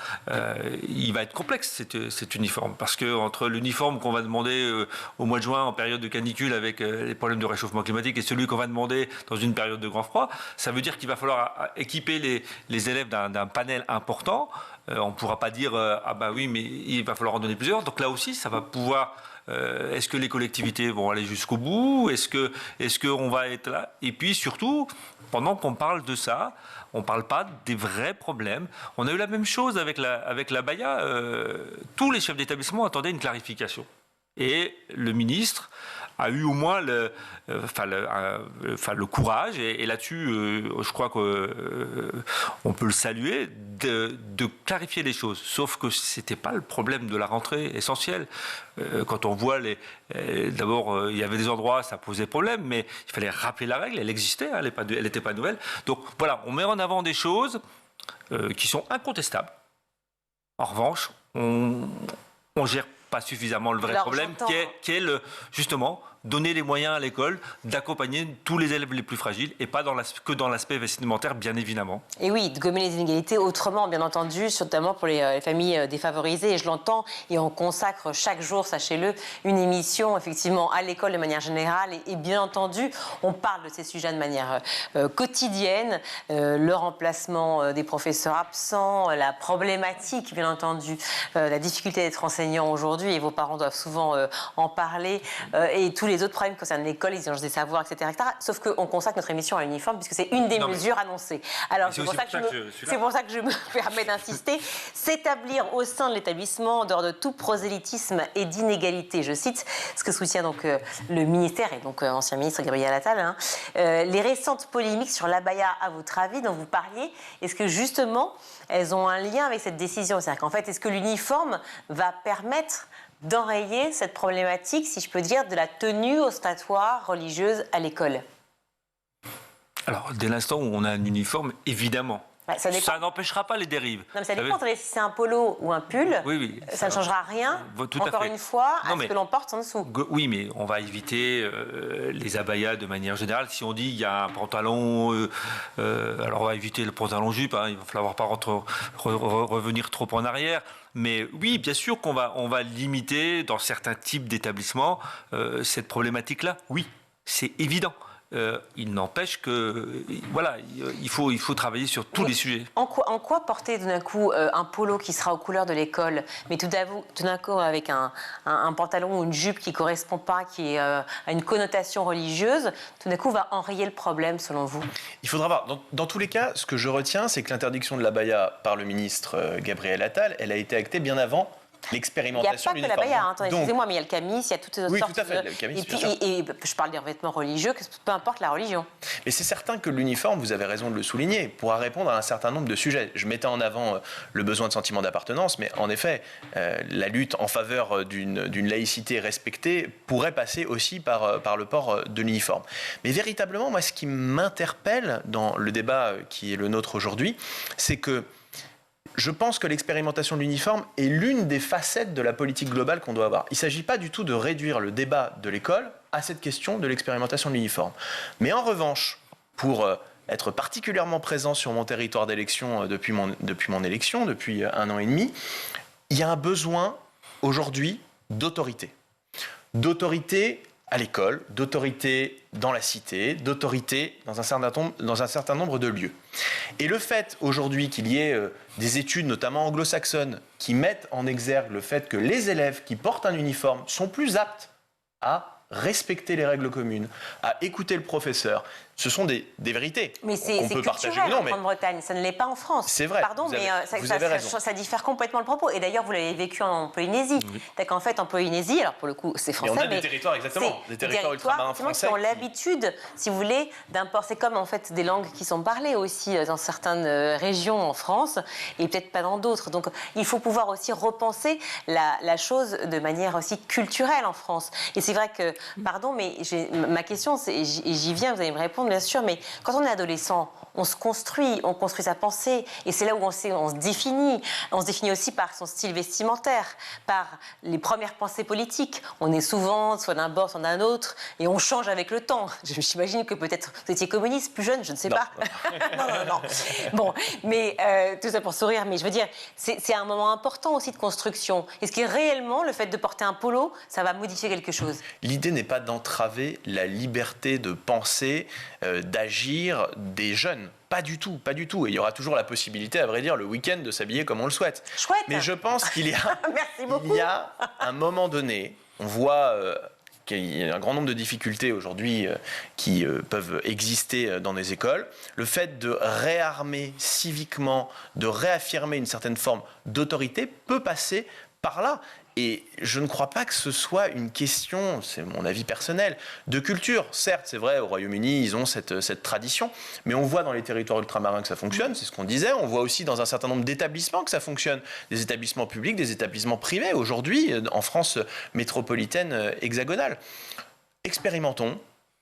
il va être complexe cet uniforme, parce que entre l'uniforme qu'on va demander au mois de juin en période de canicule avec les problèmes de réchauffement climatique et celui qu'on va demander dans une période de grand froid, ça veut dire qu'il va falloir équiper les élèves d'un panel important. On ne pourra pas dire ah bah oui, mais il va falloir en donner plusieurs. Donc là aussi, ça va pouvoir. Est-ce que les collectivités vont aller jusqu'au bout? Est-ce qu'on va être là? Et puis surtout, pendant qu'on parle de ça, on ne parle pas des vrais problèmes. On a eu la même chose avec la Baïa. Tous les chefs d'établissement attendaient une clarification. Et le ministre a eu au moins le courage, et là-dessus, je crois qu'on peut le saluer, de clarifier les choses. Sauf que ce n'était pas le problème de la rentrée essentielle. Quand on voit d'abord, il y avait des endroits, ça posait problème, mais il fallait rappeler la règle, elle existait, elle n'était pas nouvelle. Donc voilà, on met en avant des choses qui sont incontestables. En revanche, on gère pas suffisamment le vrai problème, qui est justement donner les moyens à l'école d'accompagner tous les élèves les plus fragiles, et pas que dans l'aspect vestimentaire, bien évidemment. Et oui, de gommer les inégalités autrement, bien entendu, notamment pour les familles défavorisées. Et je l'entends, et on consacre chaque jour, sachez-le, une émission, effectivement, à l'école de manière générale. Et bien entendu, on parle de ces sujets de manière quotidienne. Le remplacement des professeurs absents, la problématique, bien entendu, la difficulté d'être enseignant aujourd'hui, et vos parents doivent souvent en parler, et tous les autres problèmes concernant l'école, les exigences des savoirs, etc. Sauf qu'on consacre notre émission à l'uniforme, puisque c'est une des mesures annoncées. Alors, c'est pour ça que je me permets d'insister. S'établir au sein de l'établissement en dehors de tout prosélytisme et d'inégalité. Je cite ce que soutient donc le ministère, et donc ancien ministre Gabriel Attal. Les récentes polémiques sur l'abaya, à votre avis, dont vous parliez, est-ce que justement, elles ont un lien avec cette décision? C'est-à-dire qu'en fait, est-ce que l'uniforme va permettre d'enrayer cette problématique, si je peux dire, de la tenue ostentatoire religieuse à l'école? Alors, dès l'instant où on a un uniforme, évidemment. Ouais, ça n'empêchera pas les dérives. Non, mais ça dépend, si c'est un polo ou un pull, oui, ça ne changera rien, encore une fois, à ce que l'on porte en dessous. Oui, mais on va éviter les abayas de manière générale. Si on dit il y a un pantalon, alors on va éviter le pantalon jupe, il va falloir pas revenir trop en arrière. Mais oui, bien sûr qu'on va limiter dans certains types d'établissements cette problématique-là. Oui, c'est évident. Il n'empêche que voilà, il faut travailler sur tous les sujets. En quoi porter tout d'un coup un polo qui sera aux couleurs de l'école, mais tout d'un coup avec un pantalon ou une jupe qui ne correspond pas, qui a une connotation religieuse, tout d'un coup va enrayer le problème selon vous? Il faudra voir. Dans tous les cas, ce que je retiens, c'est que l'interdiction de l'abaya par le ministre Gabriel Attal, elle a été actée bien avant l'expérimentation de l'uniforme. Il n'y a pas que l'abaya, excusez-moi, mais il y a le camis, il y a toutes sortes de... Oui, tout à fait, le camis, et je parle des revêtements religieux, peu importe la religion. Mais c'est certain que l'uniforme, vous avez raison de le souligner, pourra répondre à un certain nombre de sujets. Je mettais en avant le besoin de sentiment d'appartenance, mais en effet, la lutte en faveur d'une laïcité respectée pourrait passer aussi par le port de l'uniforme. Mais véritablement, moi, ce qui m'interpelle dans le débat qui est le nôtre aujourd'hui, c'est que je pense que l'expérimentation de l'uniforme est l'une des facettes de la politique globale qu'on doit avoir. Il ne s'agit pas du tout de réduire le débat de l'école à cette question de l'expérimentation de l'uniforme. Mais en revanche, pour être particulièrement présent sur mon territoire d'élection depuis mon élection, depuis 1 an et demi, il y a un besoin aujourd'hui d'autorité. D'autorité à l'école, d'autorité dans la cité, d'autorité dans un certain nombre de lieux. Et le fait aujourd'hui qu'il y ait des études, notamment anglo-saxonnes, qui mettent en exergue le fait que les élèves qui portent un uniforme sont plus aptes à respecter les règles communes, à écouter le professeur, ce sont des vérités. Mais c'est culturel en Grande-Bretagne, ça ne l'est pas en France. C'est vrai. Pardon, ça diffère complètement le propos. Et d'ailleurs, vous l'avez vécu en Polynésie. Oui. C'est qu'en fait, en Polynésie, alors pour le coup, c'est français, mais on a des territoires, exactement, des territoires ultramarins français qui ont l'habitude, si vous voulez, d'importer. C'est comme en fait des langues qui sont parlées aussi dans certaines régions en France et peut-être pas dans d'autres. Donc, il faut pouvoir aussi repenser la chose de manière aussi culturelle en France. Et c'est vrai que, pardon, mais ma question, et j'y viens, vous allez me répondre, bien sûr, mais quand on est adolescent, on construit sa pensée, et c'est là où on se définit. On se définit aussi par son style vestimentaire, par les premières pensées politiques. On est souvent soit d'un bord, soit d'un autre, et on change avec le temps. J'imagine que peut-être vous étiez communiste, plus jeune, je ne sais pas. Non. Bon, mais tout ça pour sourire, mais je veux dire, c'est un moment important aussi de construction. Est-ce que réellement, le fait de porter un polo, ça va modifier quelque chose? L'idée n'est pas d'entraver la liberté de penser, d'agir des jeunes. Pas du tout, pas du tout. Et il y aura toujours la possibilité, à vrai dire, le week-end de s'habiller comme on le souhaite. Chouette. Mais je pense qu'il y a, Merci beaucoup. Il y a un moment donné, on voit qu'il y a un grand nombre de difficultés aujourd'hui qui peuvent exister dans les écoles. Le fait de réarmer civiquement, de réaffirmer une certaine forme d'autorité peut passer par là. Et je ne crois pas que ce soit une question, c'est mon avis personnel, de culture. Certes, c'est vrai, au Royaume-Uni, ils ont cette tradition, mais on voit dans les territoires ultramarins que ça fonctionne, c'est ce qu'on disait. On voit aussi dans un certain nombre d'établissements que ça fonctionne. Des établissements publics, des établissements privés, aujourd'hui, en France métropolitaine hexagonale. Expérimentons.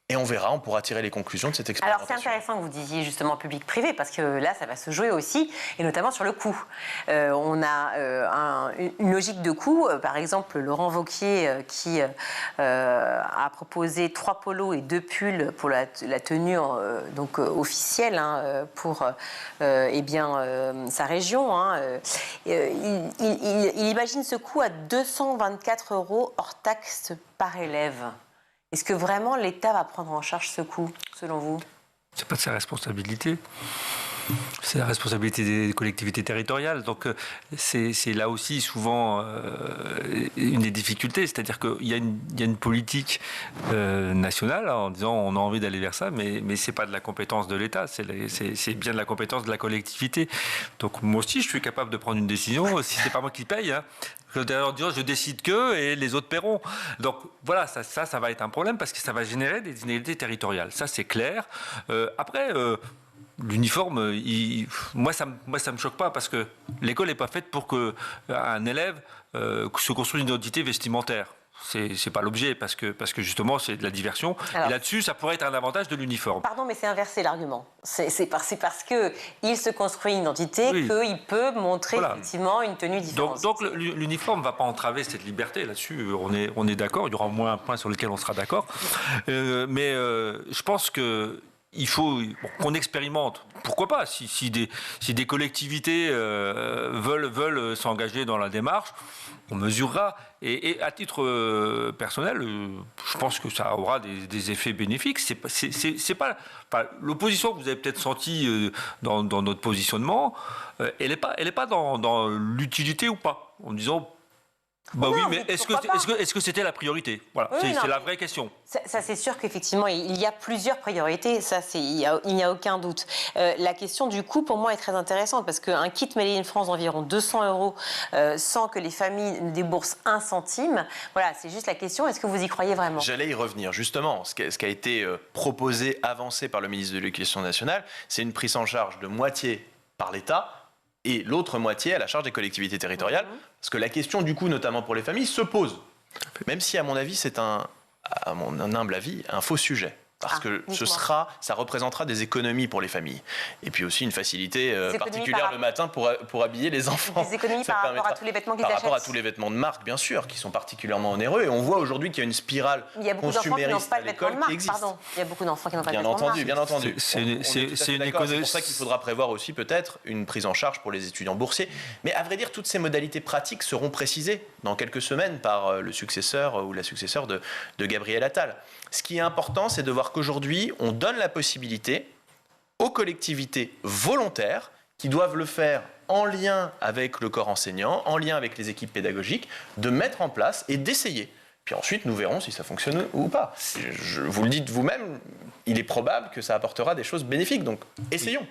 Et on verra, on pourra tirer les conclusions de cette expérimentation. Alors c'est intéressant que vous disiez justement public-privé, parce que là, ça va se jouer aussi, et notamment sur le coût. On a une logique de coût. Par exemple, Laurent Wauquiez qui a proposé 3 polos et 2 pulls pour la tenue officielle pour sa région. Il imagine ce coût à 224 € hors taxe par élève. Est-ce que vraiment l'État va prendre en charge ce coût, selon vous? C'est pas de sa responsabilité. C'est la responsabilité des collectivités territoriales. Donc c'est là aussi souvent une des difficultés. C'est-à-dire qu'il y a une politique nationale en disant on a envie d'aller vers ça, mais c'est pas de la compétence de l'État, c'est bien de la compétence de la collectivité. Donc moi aussi je suis capable de prendre une décision si c'est pas moi qui paye. D'ailleurs, je décide que et les autres paieront. Donc voilà, ça va être un problème parce que ça va générer des inégalités territoriales. Ça c'est clair. Après. L'uniforme, moi ça me choque pas parce que l'école n'est pas faite pour qu'un élève se construise une identité vestimentaire. C'est pas l'objet parce que justement c'est de la diversion. Alors, et là-dessus, ça pourrait être un avantage de l'uniforme. Pardon, mais c'est inversé l'argument. C'est parce que il se construit une identité qu'il peut montrer effectivement une tenue différente. Donc l'uniforme ne va pas entraver cette liberté. Là-dessus, on est d'accord. Il y aura au moins un point sur lequel on sera d'accord. Mais je pense que il faut qu'on expérimente. Pourquoi pas? Si des collectivités veulent s'engager dans la démarche, on mesurera. Et à titre personnel, je pense que ça aura des effets bénéfiques. C'est pas l'opposition que vous avez peut-être sentie dans notre positionnement. Elle n'est pas dans l'utilité ou pas. En disant. Oui, mais est-ce que c'était la priorité? Voilà, c'est la vraie question. Ça c'est sûr qu'effectivement, il y a plusieurs priorités, il n'y a aucun doute. La question du coût, pour moi, est très intéressante, parce qu'un kit Made in France d'environ 200 € sans que les familles ne déboursent 1 centime, voilà, c'est juste la question, est-ce que vous y croyez vraiment? J'allais y revenir, justement. Ce qui a été proposé, avancé par le ministre de l'Éducation nationale, c'est une prise en charge de moitié par l'État, et l'autre moitié à la charge des collectivités territoriales, parce que la question du coût, notamment pour les familles, se pose. Même si, à mon avis, c'est à mon humble avis, un faux sujet. Parce que ça représentera des économies pour les familles. Et puis aussi une facilité particulière le matin pour habiller les enfants. Des économies par rapport à tous les vêtements qu'ils achètent. Par rapport à tous les vêtements de marque, bien sûr, qui sont particulièrement onéreux. Et on voit aujourd'hui qu'il y a une spirale consumériste à l'école qui existe. Pardon, il y a beaucoup d'enfants qui n'ont pas de vêtements de marque. Bien entendu. C'est une économie. C'est pour ça qu'il faudra prévoir aussi peut-être une prise en charge pour les étudiants boursiers. Mais à vrai dire, toutes ces modalités pratiques seront précisées dans quelques semaines par le successeur ou la successeur de Gabriel Attal. Ce qui est important, c'est de voir qu'aujourd'hui, on donne la possibilité aux collectivités volontaires qui doivent le faire en lien avec le corps enseignant, en lien avec les équipes pédagogiques, de mettre en place et d'essayer. Puis ensuite, nous verrons si ça fonctionne ou pas. Vous le dites vous-même, il est probable que ça apportera des choses bénéfiques. Donc, essayons.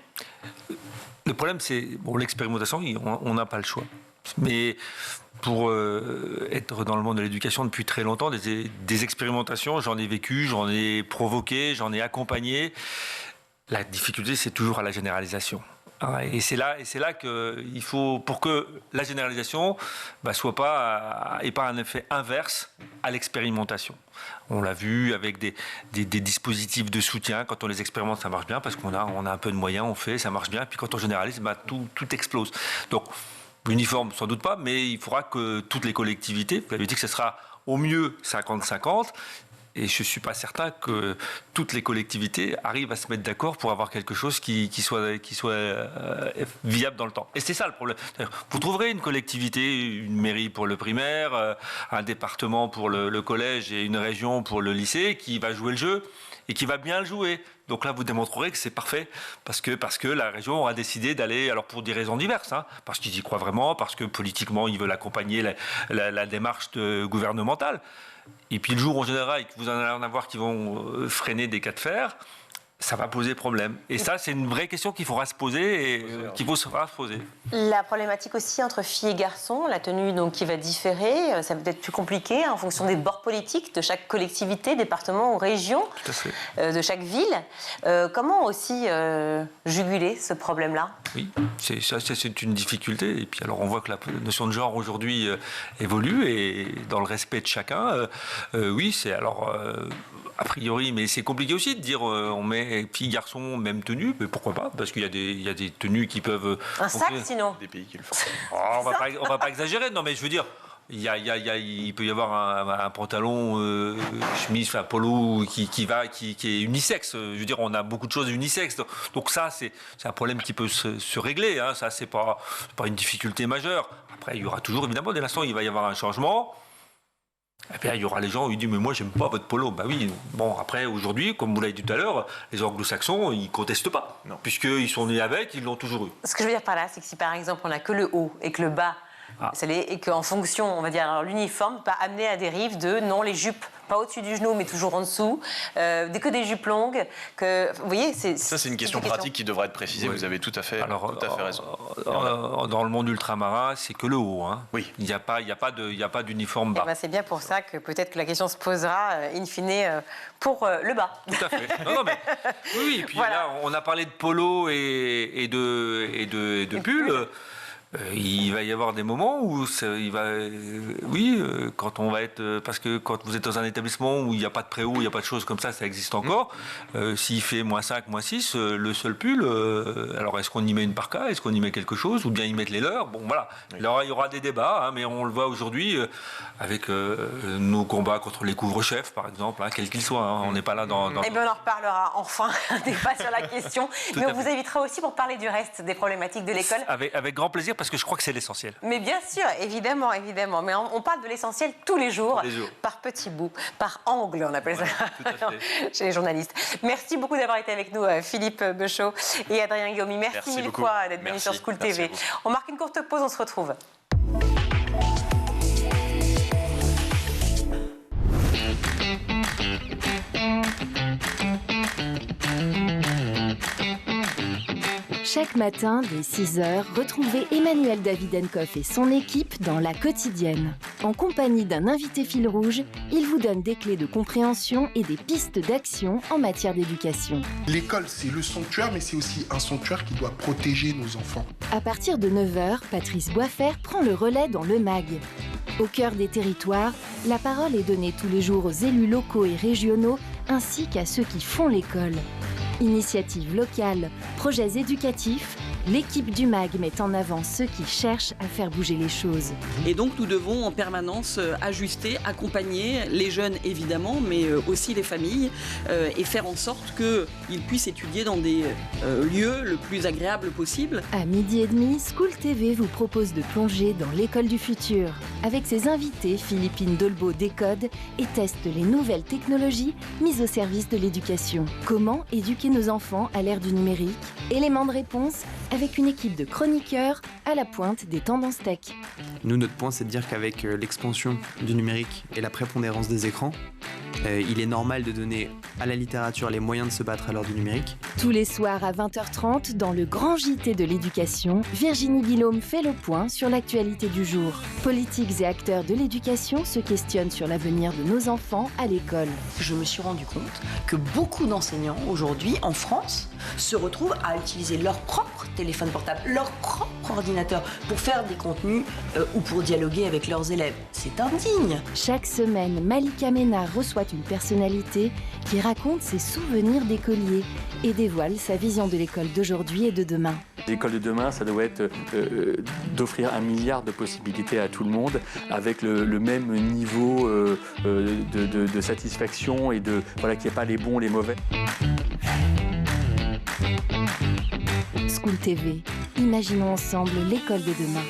Le problème, c'est l'expérimentation, on n'a pas le choix. Mais pour être dans le monde de l'éducation depuis très longtemps, des expérimentations, j'en ai vécu, j'en ai provoqué, j'en ai accompagné. La difficulté, c'est toujours à la généralisation. Et c'est là qu'il faut, pour que la généralisation soit pas un effet inverse à l'expérimentation. On l'a vu avec des dispositifs de soutien. Quand on les expérimente, ça marche bien parce qu'on a un peu de moyens, on fait, ça marche bien. Puis quand on généralise, tout explose. Donc, uniforme, sans doute pas, mais il faudra que toutes les collectivités, vous avez dit que ce sera au mieux 50-50, et je ne suis pas certain que toutes les collectivités arrivent à se mettre d'accord pour avoir quelque chose qui soit viable dans le temps. Et c'est ça le problème. Vous trouverez une collectivité, une mairie pour le primaire, un département pour le collège et une région pour le lycée qui va jouer le jeu et qui va bien le jouer. Donc là, vous démontrerez que c'est parfait parce que la région aura décidé d'aller, alors pour des raisons diverses, parce qu'ils y croient vraiment, parce que politiquement, ils veulent accompagner la démarche gouvernementale. Et puis le jour en général, que vous en allez en avoir qui vont freiner des cas de fer, ça va poser problème. Et ça, c'est une vraie question qu'il faudra se poser et qu'il faut se poser. La problématique aussi entre filles et garçons, la tenue donc qui va différer, ça peut être plus compliqué en fonction des bords politiques de chaque collectivité, département ou région, de chaque ville. Comment aussi juguler ce problème-là ? Oui, c'est une difficulté. Et puis alors on voit que la notion de genre aujourd'hui évolue et dans le respect de chacun. Oui, c'est alors a priori, mais c'est compliqué aussi de dire on met filles, garçons, même tenue, mais pourquoi pas ? Parce qu'il y a des tenues qui peuvent... Un sac sinon ? Des pays qui le font. On va pas exagérer, non mais je veux dire... Il peut y avoir un pantalon, chemise, polo qui est unisexe. Je veux dire, on a beaucoup de choses unisexes. Donc ça, c'est un problème qui peut se régler. Ça, c'est pas une difficulté majeure. Après, il y aura toujours, évidemment, dès l'instant où il va y avoir un changement, et bien, il y aura les gens qui disent « mais moi, j'aime pas votre polo ». Bah oui, bon, après, aujourd'hui, comme vous l'avez dit tout à l'heure, les anglo-saxons, ils contestent pas. Non. Puisqu'ils sont nés avec, ils l'ont toujours eu. Ce que je veux dire par là, c'est que si, par exemple, on n'a que le haut et que le bas, et qu'en fonction, on va dire, l'uniforme pas amener à dérive de non, les jupes pas au-dessus du genou mais toujours en dessous, que des jupes longues, vous voyez, ça c'est une question pratique qui devrait être précisée. Oui. Vous avez tout à fait raison. Dans le monde ultramarin, c'est que le haut. Oui. Il n'y a pas d'uniforme bas. C'est bien pour ça que peut-être que la question se posera in fine pour le bas. Tout à fait. Non, mais oui. Et puis là, on a parlé de polo et de pull. Il va y avoir des moments où quand on va être, parce que quand vous êtes dans un établissement où il n'y a pas de préau, il n'y a pas de choses comme ça existe encore. S'il fait -5, -6, le seul pull, alors est-ce qu'on y met une parka, est-ce qu'on y met quelque chose, ou bien ils mettent les leurs. Bon voilà, alors, il y aura des débats, mais on le voit aujourd'hui avec nos combats contre les couvre-chefs, par exemple, quels qu'ils soient. On n'est pas là dans. Eh bien, on en reparlera enfin un débat sur la question, mais on vous invitera aussi pour parler du reste des problématiques de l'école. Avec grand plaisir. Parce que je crois que c'est l'essentiel. Mais bien sûr, évidemment. Mais on parle de l'essentiel tous les jours, par petits bouts, par angle, on appelle ça chez les journalistes. Merci beaucoup d'avoir été avec nous, Philippe Beuchot et Adrien Guillaumy. Merci mille fois d'être venu sur School TV. On marque une courte pause, on se retrouve. Chaque matin, dès 6h, retrouvez Emmanuel Davidenkoff et son équipe dans La Quotidienne. En compagnie d'un invité fil rouge, il vous donne des clés de compréhension et des pistes d'action en matière d'éducation. L'école, c'est le sanctuaire, mais c'est aussi un sanctuaire qui doit protéger nos enfants. À partir de 9h, Patrice Boisfer prend le relais dans le MAG. Au cœur des territoires, la parole est donnée tous les jours aux élus locaux et régionaux ainsi qu'à ceux qui font l'école. Initiatives locales, projets éducatifs, l'équipe du MAG met en avant ceux qui cherchent à faire bouger les choses. Et donc nous devons en permanence ajuster, accompagner les jeunes évidemment, mais aussi les familles et faire en sorte qu'ils puissent étudier dans des lieux le plus agréables possible. À 12h30, School TV vous propose de plonger dans l'école du futur. Avec ses invités, Philippine Dolbeau décode et teste les nouvelles technologies mises au service de l'éducation. Comment éduquer nos enfants à l'ère du numérique? Élément de réponse avec une équipe de chroniqueurs à la pointe des tendances tech. Nous, notre point, c'est de dire qu'avec l'expansion du numérique et la prépondérance des écrans, il est normal de donner à la littérature les moyens de se battre à l'heure du numérique. Tous les soirs à 20h30, dans le grand JT de l'éducation, Virginie Guillaume fait le point sur l'actualité du jour. Politiques et acteurs de l'éducation se questionnent sur l'avenir de nos enfants à l'école. Je me suis rendu compte que beaucoup d'enseignants aujourd'hui en France se retrouvent à utiliser leur propre téléphone portable, leur propre ordinateur pour faire des contenus ou pour dialoguer avec leurs élèves. C'est indigne. Chaque semaine, Malika Ménard reçoit une personnalité qui raconte ses souvenirs d'écolier et dévoile sa vision de l'école d'aujourd'hui et de demain. L'école de demain, ça doit être d'offrir 1 milliard de possibilités à tout le monde avec le même niveau de satisfaction et voilà, qu'il n'y ait pas les bons, les mauvais. School TV, imaginons ensemble l'école de demain.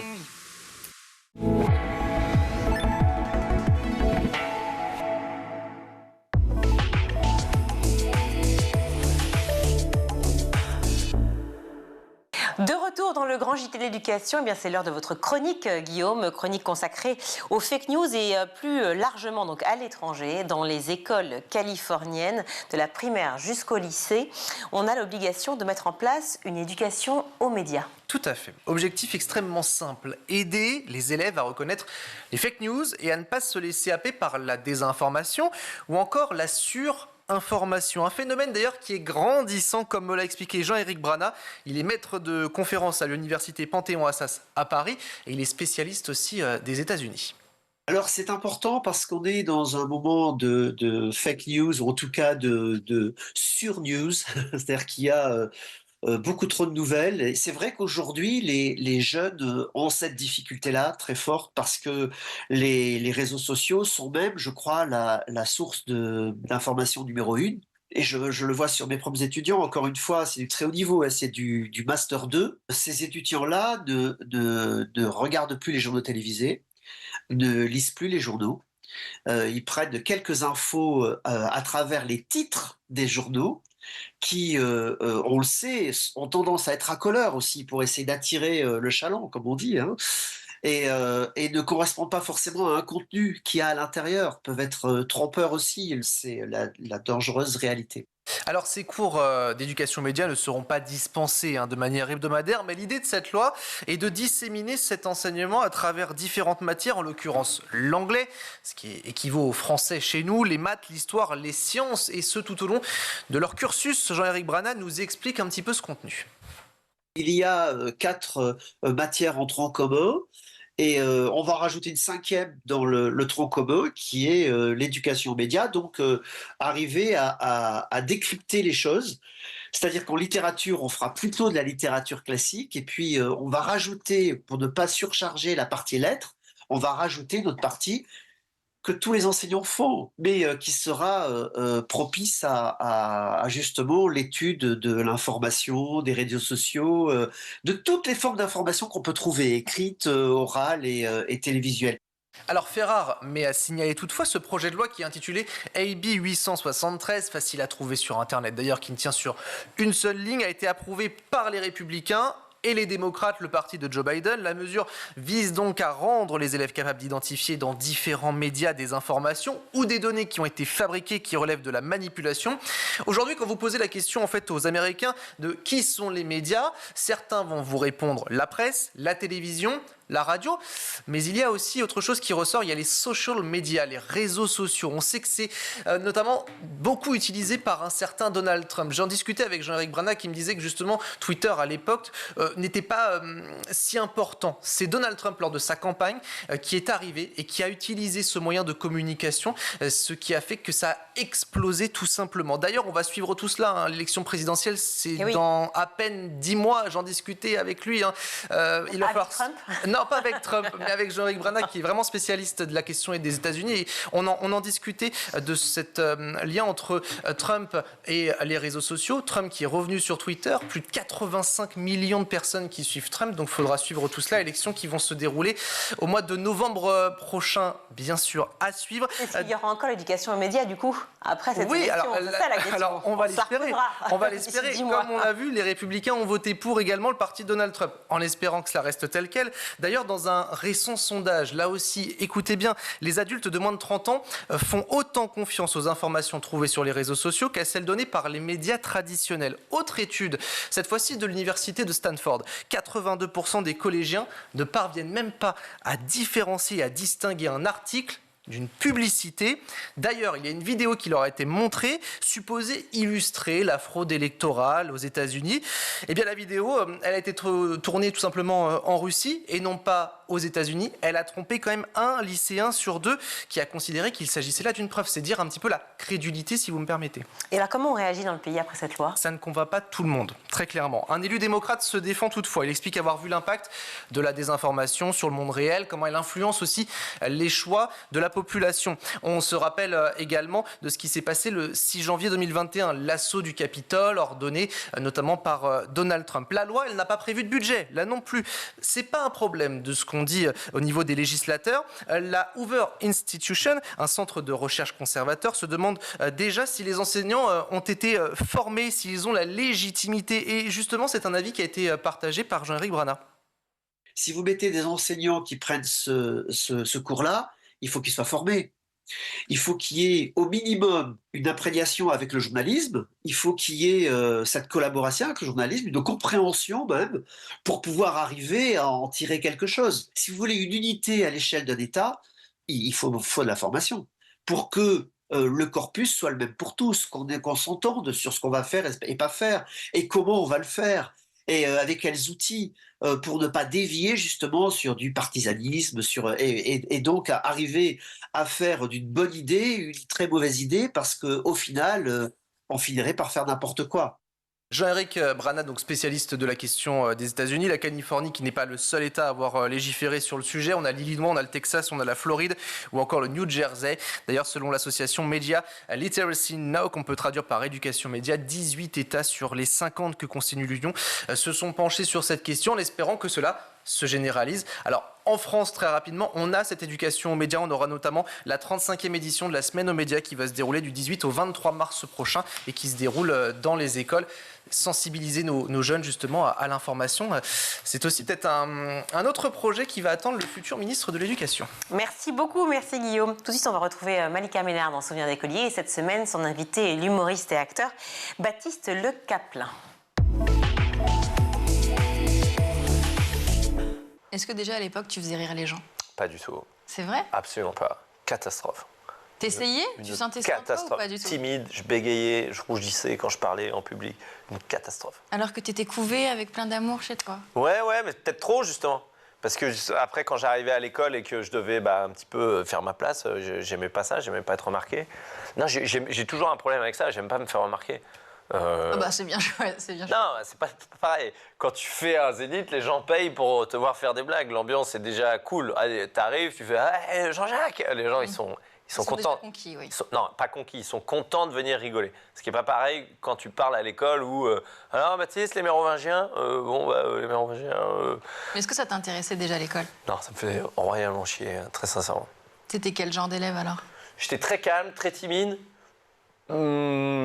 De retour dans le grand JT de l'éducation, eh bien c'est l'heure de votre chronique, Guillaume, chronique consacrée aux fake news et plus largement donc à l'étranger, dans les écoles californiennes, de la primaire jusqu'au lycée. On a l'obligation de mettre en place une éducation aux médias. Tout à fait. Objectif extrêmement simple, aider les élèves à reconnaître les fake news et à ne pas se laisser happer par la désinformation ou encore la information. Un phénomène d'ailleurs qui est grandissant, comme me l'a expliqué Jean-Éric Brana. Il est maître de conférence à l'université Panthéon-Assas à Paris et il est spécialiste aussi des États-Unis. Alors c'est important parce qu'on est dans un moment de fake news, ou en tout cas de sur-news, c'est-à-dire qu'il y a beaucoup trop de nouvelles. Et c'est vrai qu'aujourd'hui, les jeunes ont cette difficulté-là très forte parce que les réseaux sociaux sont même, je crois, la source d'information numéro 1. Et je le vois sur mes propres étudiants, encore une fois, c'est du très haut niveau, c'est du Master 2. Ces étudiants-là ne regardent plus les journaux télévisés, ne lisent plus les journaux. Ils prennent quelques infos à travers les titres des journaux qui, on le sait, ont tendance à être racoleurs aussi pour essayer d'attirer le chaland, comme on dit, hein, et ne correspondent pas forcément à un contenu qu'il y a à l'intérieur, peuvent être trompeurs aussi, c'est la dangereuse réalité. Alors ces cours d'éducation média ne seront pas dispensés de manière hebdomadaire, mais l'idée de cette loi est de disséminer cet enseignement à travers différentes matières, en l'occurrence l'anglais, ce qui équivaut au français chez nous, les maths, l'histoire, les sciences, et ce tout au long de leur cursus. Jean-Éric Brana nous explique un petit peu ce contenu. Il y a 4 matières en tronc commun. Et on va rajouter une 5e dans le tronc commun qui est l'éducation média, donc arriver à décrypter les choses. C'est-à-dire qu'en littérature, on fera plutôt de la littérature classique et puis on va rajouter, pour ne pas surcharger la partie lettres, on va rajouter notre partie que tous les enseignants font, mais qui sera propice à justement l'étude de l'information, des réseaux sociaux, de toutes les formes d'information qu'on peut trouver, écrites, orales et télévisuelles. Alors fait rare, mais à signaler toutefois, ce projet de loi qui est intitulé AB 873, facile à trouver sur Internet d'ailleurs, qui ne tient sur une seule ligne, a été approuvé par les Républicains et les démocrates, le parti de Joe Biden. La mesure vise donc à rendre les élèves capables d'identifier dans différents médias des informations ou des données qui ont été fabriquées, qui relèvent de la manipulation. Aujourd'hui, quand vous posez la question en fait aux Américains de qui sont les médias, certains vont vous répondre la presse, la télévision, la radio, mais il y a aussi autre chose qui ressort, il y a les social media, les réseaux sociaux. On sait que c'est notamment beaucoup utilisé par un certain Donald Trump. J'en discutais avec Jean-Éric Brana qui me disait que justement Twitter à l'époque n'était pas si important. C'est Donald Trump lors de sa campagne qui est arrivé et qui a utilisé ce moyen de communication, ce qui a fait que ça a explosé tout simplement. D'ailleurs, on va suivre tout cela, hein. L'élection présidentielle, c'est dans à peine 10 mois, j'en discutais avec lui. Hein. Il va falloir... Trump ? Non, pas avec Trump, mais avec Jean-Éric Brana, qui est vraiment spécialiste de la question des États-Unis. Et on en discutait de cet lien entre Trump et les réseaux sociaux. Trump qui est revenu sur Twitter, plus de 85 millions de personnes qui suivent Trump, donc il faudra suivre tout cela. Élections qui vont se dérouler au mois de novembre prochain, bien sûr, à suivre. Est-ce qu'il y aura encore l'éducation aux médias, du coup, après cette élection ? C'est ça la question. Alors on va l'espérer. On va l'espérer. Comme on l'a vu, les Républicains ont voté pour également le parti Donald Trump, en espérant que cela reste tel quel. D'ailleurs, dans un récent sondage, là aussi, écoutez bien, les adultes de moins de 30 ans font autant confiance aux informations trouvées sur les réseaux sociaux qu'à celles données par les médias traditionnels. Autre étude, cette fois-ci de l'université de Stanford. 82% des collégiens ne parviennent même pas à différencier et à distinguer un article d'une publicité. D'ailleurs, il y a une vidéo qui leur a été montrée, supposée illustrer la fraude électorale aux États-Unis. Eh bien, la vidéo, elle a été tournée tout simplement en Russie et non pas aux États-Unis. Elle a trompé quand même un lycéen sur deux qui a considéré qu'il s'agissait là d'une preuve. C'est dire un petit peu la crédulité, si vous me permettez. Et alors, comment on réagit dans le pays après cette loi ? Ça ne convainc pas tout le monde, très clairement. Un élu démocrate se défend toutefois. Il explique avoir vu l'impact de la désinformation sur le monde réel, comment elle influence aussi les choix de la population. On se rappelle également de ce qui s'est passé le 6 janvier 2021, l'assaut du Capitole ordonné notamment par Donald Trump. La loi, elle n'a pas prévu de budget, là non plus. C'est pas un problème de ce qu'on dit au niveau des législateurs. La Hoover Institution, un centre de recherche conservateur, se demande déjà si les enseignants ont été formés, s'ils ont la légitimité. Et justement, c'est un avis qui a été partagé par Jean-Éric Brana. Si vous mettez des enseignants qui prennent ce cours-là, il faut qu'ils soient formés. Il faut qu'il y ait au minimum une imprégnation avec le journalisme, il faut qu'il y ait cette collaboration avec le journalisme, une compréhension même, pour pouvoir arriver à en tirer quelque chose. Si vous voulez une unité à l'échelle d'un État, il faut de la formation. Pour que le corpus soit le même pour tous, qu'on s'entende sur ce qu'on va faire et pas faire, et comment on va le faire, et avec quels outils, pour ne pas dévier justement sur du partisanisme, et donc arriver à faire d'une bonne idée une très mauvaise idée, parce qu'au final, on finirait par faire n'importe quoi. Jean-Éric Brana, donc spécialiste de la question des États-Unis, la Californie qui n'est pas le seul État à avoir légiféré sur le sujet. On a l'Illinois, on a le Texas, on a la Floride ou encore le New Jersey. D'ailleurs, selon l'association Media Literacy Now, qu'on peut traduire par éducation média, 18 États sur les 50 que constitue l'Union se sont penchés sur cette question en espérant que cela se généralise. Alors, en France, très rapidement, on a cette éducation aux médias. On aura notamment la 35e édition de la Semaine aux médias qui va se dérouler du 18 au 23 mars prochain et qui se déroule dans les écoles. Sensibiliser nos jeunes justement à l'information. C'est aussi peut-être un autre projet qui va attendre le futur ministre de l'Éducation. Merci beaucoup, merci Guillaume. Tout de suite, on va retrouver Malika Ménard dans Souvenirs d'écoliers. Et cette semaine, son invité est l'humoriste et acteur Baptiste Le Caplin. Est-ce que déjà à l'époque, tu faisais rire les gens ? Pas du tout. C'est vrai ? Absolument pas. Catastrophe. T'essayais ? Tu sentais ça ou pas du tout ? Timide, je bégayais, je rougissais quand je parlais en public. Une catastrophe. Alors que t'étais couvé avec plein d'amour chez toi ? Ouais, mais peut-être trop justement. Parce que après, quand j'arrivais à l'école et que je devais un petit peu faire ma place, j'aimais pas ça, j'aimais pas être remarqué. Non, j'ai toujours un problème avec ça, j'aime pas me faire remarquer. C'est bien chouette, c'est bien chouette. Non, c'est pas pareil. Quand tu fais un zénith, les gens payent pour te voir faire des blagues. L'ambiance est déjà cool. Allez, t'arrives, tu fais hey, Jean-Jacques. Les gens, ils sont contents. Déjà conquis, oui. Non, pas conquis. Ils sont contents de venir rigoler. Ce qui n'est pas pareil quand tu parles à l'école où alors Baptiste, les Mérovingiens, les Mérovingiens. Mais est-ce que ça t'intéressait déjà à l'école ? Non, ça me faisait royalement chier, très sincèrement. T'étais quel genre d'élève alors ? J'étais très calme, très timide.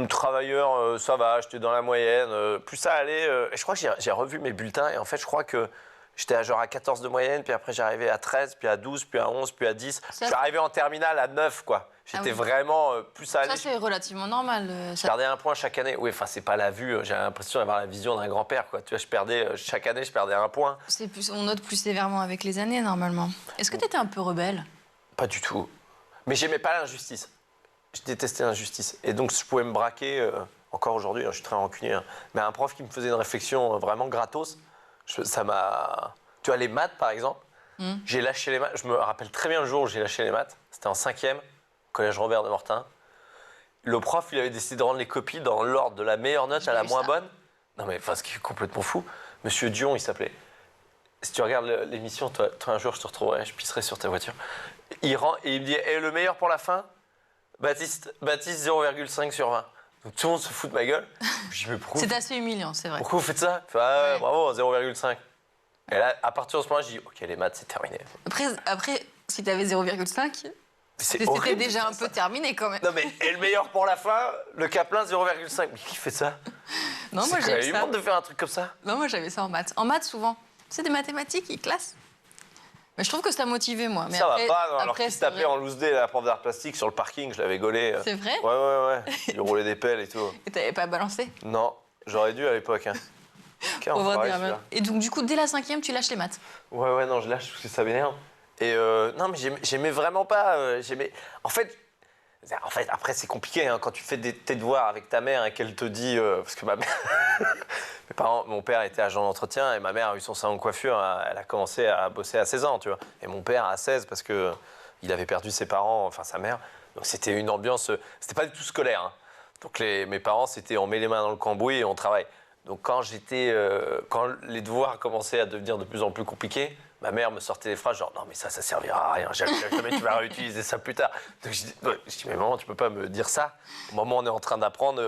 Travailleur, ça va, j'étais dans la moyenne. Plus ça allait, je crois que j'ai revu mes bulletins et en fait, je crois que J'étais à 14 de moyenne, puis après j'arrivais à 13, puis à 12, puis à 11, puis à 10. Je suis arrivé en terminale à 9, quoi. J'étais vraiment plus à Ça, c'est relativement normal. Je perdais un point chaque année. Oui, enfin, c'est pas la vue. J'ai l'impression d'avoir la vision d'un grand-père, quoi. Tu vois, chaque année, je perdais un point. On note plus sévèrement avec les années, normalement. Est-ce que tu étais un peu rebelle? Pas du tout. Mais j'aimais pas l'injustice. Je détestais l'injustice. Et donc, je pouvais me braquer, encore aujourd'hui, je suis très rancunier, hein, mais un prof qui me faisait une réflexion vraiment gratos, ça m'a... Tu vois, les maths, par exemple, j'ai lâché les maths. Je me rappelle très bien le jour où j'ai lâché les maths. C'était en 5e, collège Robert de Mortain. Le prof, il avait décidé de rendre les copies dans l'ordre de la meilleure note à la moins bonne. Non, mais ce qui est complètement fou. Monsieur Dion, il s'appelait. Si tu regardes l'émission, toi, un jour, je te retrouverai, je pisserai sur ta voiture. Il rend et il me dit le meilleur pour la fin, Baptiste 0,5 sur 20. Donc tout le monde se fout de ma gueule. Je dis, mais pourquoi c'est assez humiliant, c'est vrai. Pourquoi vous faites ça? Ouais. Bravo, 0,5. Et là, à partir de ce moment, je dis ok, les maths, c'est terminé. Après si tu avais 0,5, c'était déjà un peu terminé quand même. Non, mais et le meilleur pour la fin, le Kaplan 0,5. Mais qui fait ça? Non, moi j'avais ça. De faire un truc comme ça? Non, moi j'avais ça en maths. En maths, souvent. C'est des mathématiques, ils classent. Mais je trouve que ça motivait, moi. Mais ça après, va pas, non. Alors qu'il se tapait en loose day, la prof d'art plastique, sur le parking, je l'avais gaulé. C'est vrai? Ouais. Il roulait des pelles et tout. Et t'avais pas balancé? Non, j'aurais dû à l'époque. Hein. Et donc, du coup, dès la 5e, tu lâches les maths? Ouais, non, je lâche parce que ça m'énerve. Et non, mais j'aimais vraiment pas. En fait, après, c'est compliqué hein, quand tu fais tes devoirs avec ta mère et qu'elle te dit. Parce que ma mère. Mon père était agent d'entretien et ma mère a eu son salon de coiffure. Elle a commencé à bosser à 16 ans, tu vois. Et mon père à 16 parce qu'il avait perdu ses parents, enfin sa mère. Donc c'était une ambiance. C'était pas du tout scolaire. Hein. Donc mes parents, c'était on met les mains dans le cambouis et on travaille. Donc quand les devoirs commençaient à devenir de plus en plus compliqués, ma mère me sortait des phrases genre non mais ça servira à rien, jamais tu vas réutiliser ça plus tard. Donc je dis mais maman tu peux pas me dire ça. Au moment où on est en train d'apprendre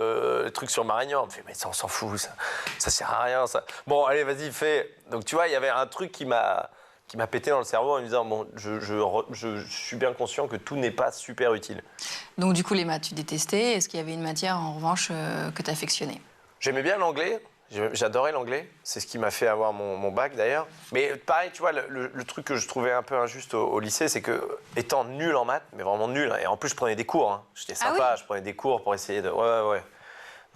les trucs sur Marignan, elle me fait mais ça on s'en fout, ça sert à rien ça. Bon allez vas-y fais. Donc tu vois il y avait un truc qui m'a pété dans le cerveau en me disant bon je suis bien conscient que tout n'est pas super utile. Donc du coup les maths tu détestais, est-ce qu'il y avait une matière en revanche que tu affectionnais? J'aimais bien l'anglais, j'adorais l'anglais, c'est ce qui m'a fait avoir mon bac d'ailleurs. Mais pareil, tu vois, le truc que je trouvais un peu injuste au lycée, c'est que, étant nul en maths, mais vraiment nul, et en plus je prenais des cours, hein, j'étais sympa, je prenais des cours pour essayer de... Ouais.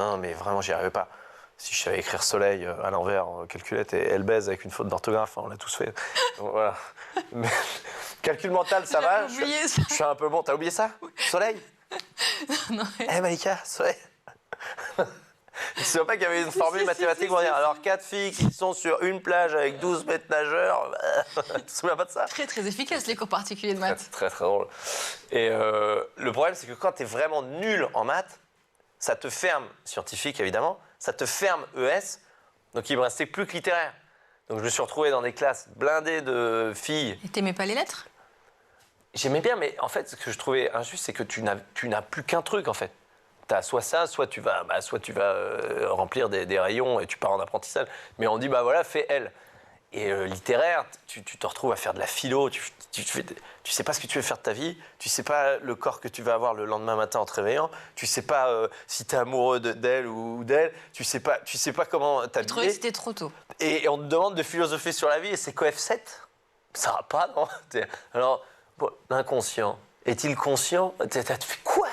Non, mais vraiment, j'y arrivais pas. Si je savais écrire soleil à l'envers en calculette et elle baise avec une faute d'orthographe, on l'a tous fait. Donc, voilà. Mais, calcul mental, ça va, je suis un peu bon. T'as oublié ça? Soleil? Non. Malika, soleil. Tu ne sais pas qu'il y avait une formule mathématique pour dire alors 4 filles qui sont sur une plage avec 12 maîtres nageurs, tu te souviens pas de ça? Très très efficace les cours particuliers de maths. C'est très drôle. Et le problème c'est que quand tu es vraiment nul en maths, ça te ferme, scientifique évidemment, ça te ferme ES, donc il me restait plus que littéraire. Donc je me suis retrouvé dans des classes blindées de filles. Et t'aimais pas les lettres? J'aimais bien, mais en fait ce que je trouvais injuste c'est que tu n'as plus qu'un truc en fait. T'as soit ça, soit tu vas remplir des rayons et tu pars en apprentissage. Mais on dit, voilà, fais L. Et littéraire, tu te retrouves à faire de la philo, tu sais pas ce que tu veux faire de ta vie, tu sais pas le corps que tu vas avoir le lendemain matin en te réveillant, tu sais pas si t'es amoureux d'elle ou d'elle, tu sais pas comment t'habiller. Je trouvais que c'était trop tôt. Et on te demande de philosopher sur la vie et c'est quoi F7? Ça va pas, non? Alors, l'inconscient, est-il conscient? Tu fais quoi?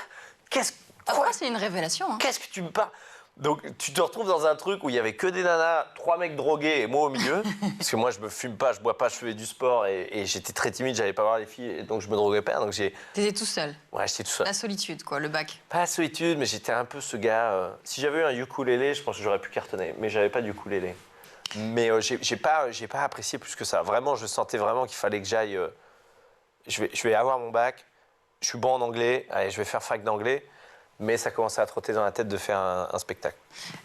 Après, c'est une révélation. Hein. Qu'est-ce que tu me parles? Donc, tu te retrouves dans un truc où il y avait que des nanas, 3 mecs drogués et moi au milieu. Parce que moi, je me fume pas, je bois pas, je faisais du sport et j'étais très timide, j'allais pas voir les filles et donc je me droguais pas. Donc t'étais tout seul? Ouais, j'étais tout seul. La solitude, quoi, le bac? Pas la solitude, mais j'étais un peu ce gars. Si j'avais eu un ukulélé, je pense que j'aurais pu cartonner, mais j'avais pas d'ukulélé. Mais j'ai pas apprécié plus que ça. Vraiment, je sentais vraiment qu'il fallait que j'aille. Je vais avoir mon bac, je suis bon en anglais, allez, je vais faire fac d'anglais. Mais ça commençait à trotter dans la tête de faire un spectacle.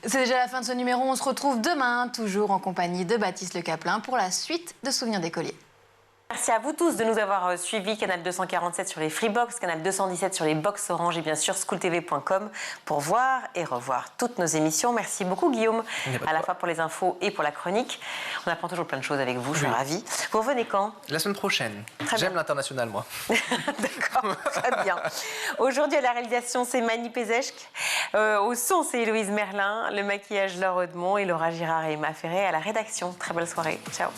C'est déjà la fin de ce numéro. On se retrouve demain, toujours en compagnie de Baptiste Le Caplin, pour la suite de Souvenirs d'écoliers. Merci à vous tous de nous avoir suivis. Canal 247 sur les Freebox, Canal 217 sur les Box Orange et bien sûr schooltv.com pour voir et revoir toutes nos émissions. Merci beaucoup Guillaume, à la fois pour les infos et pour la chronique. On apprend toujours plein de choses avec vous, je suis ravie. Vous revenez quand? La semaine prochaine. J'aime l'international, moi. D'accord, très bien. Aujourd'hui à la réalisation, c'est Mani Pézeshk. Au son, c'est Héloïse Merlin. Le maquillage, Laure Edmond et Laura Girard et Emma Ferré. À la rédaction, très belle soirée. Ciao.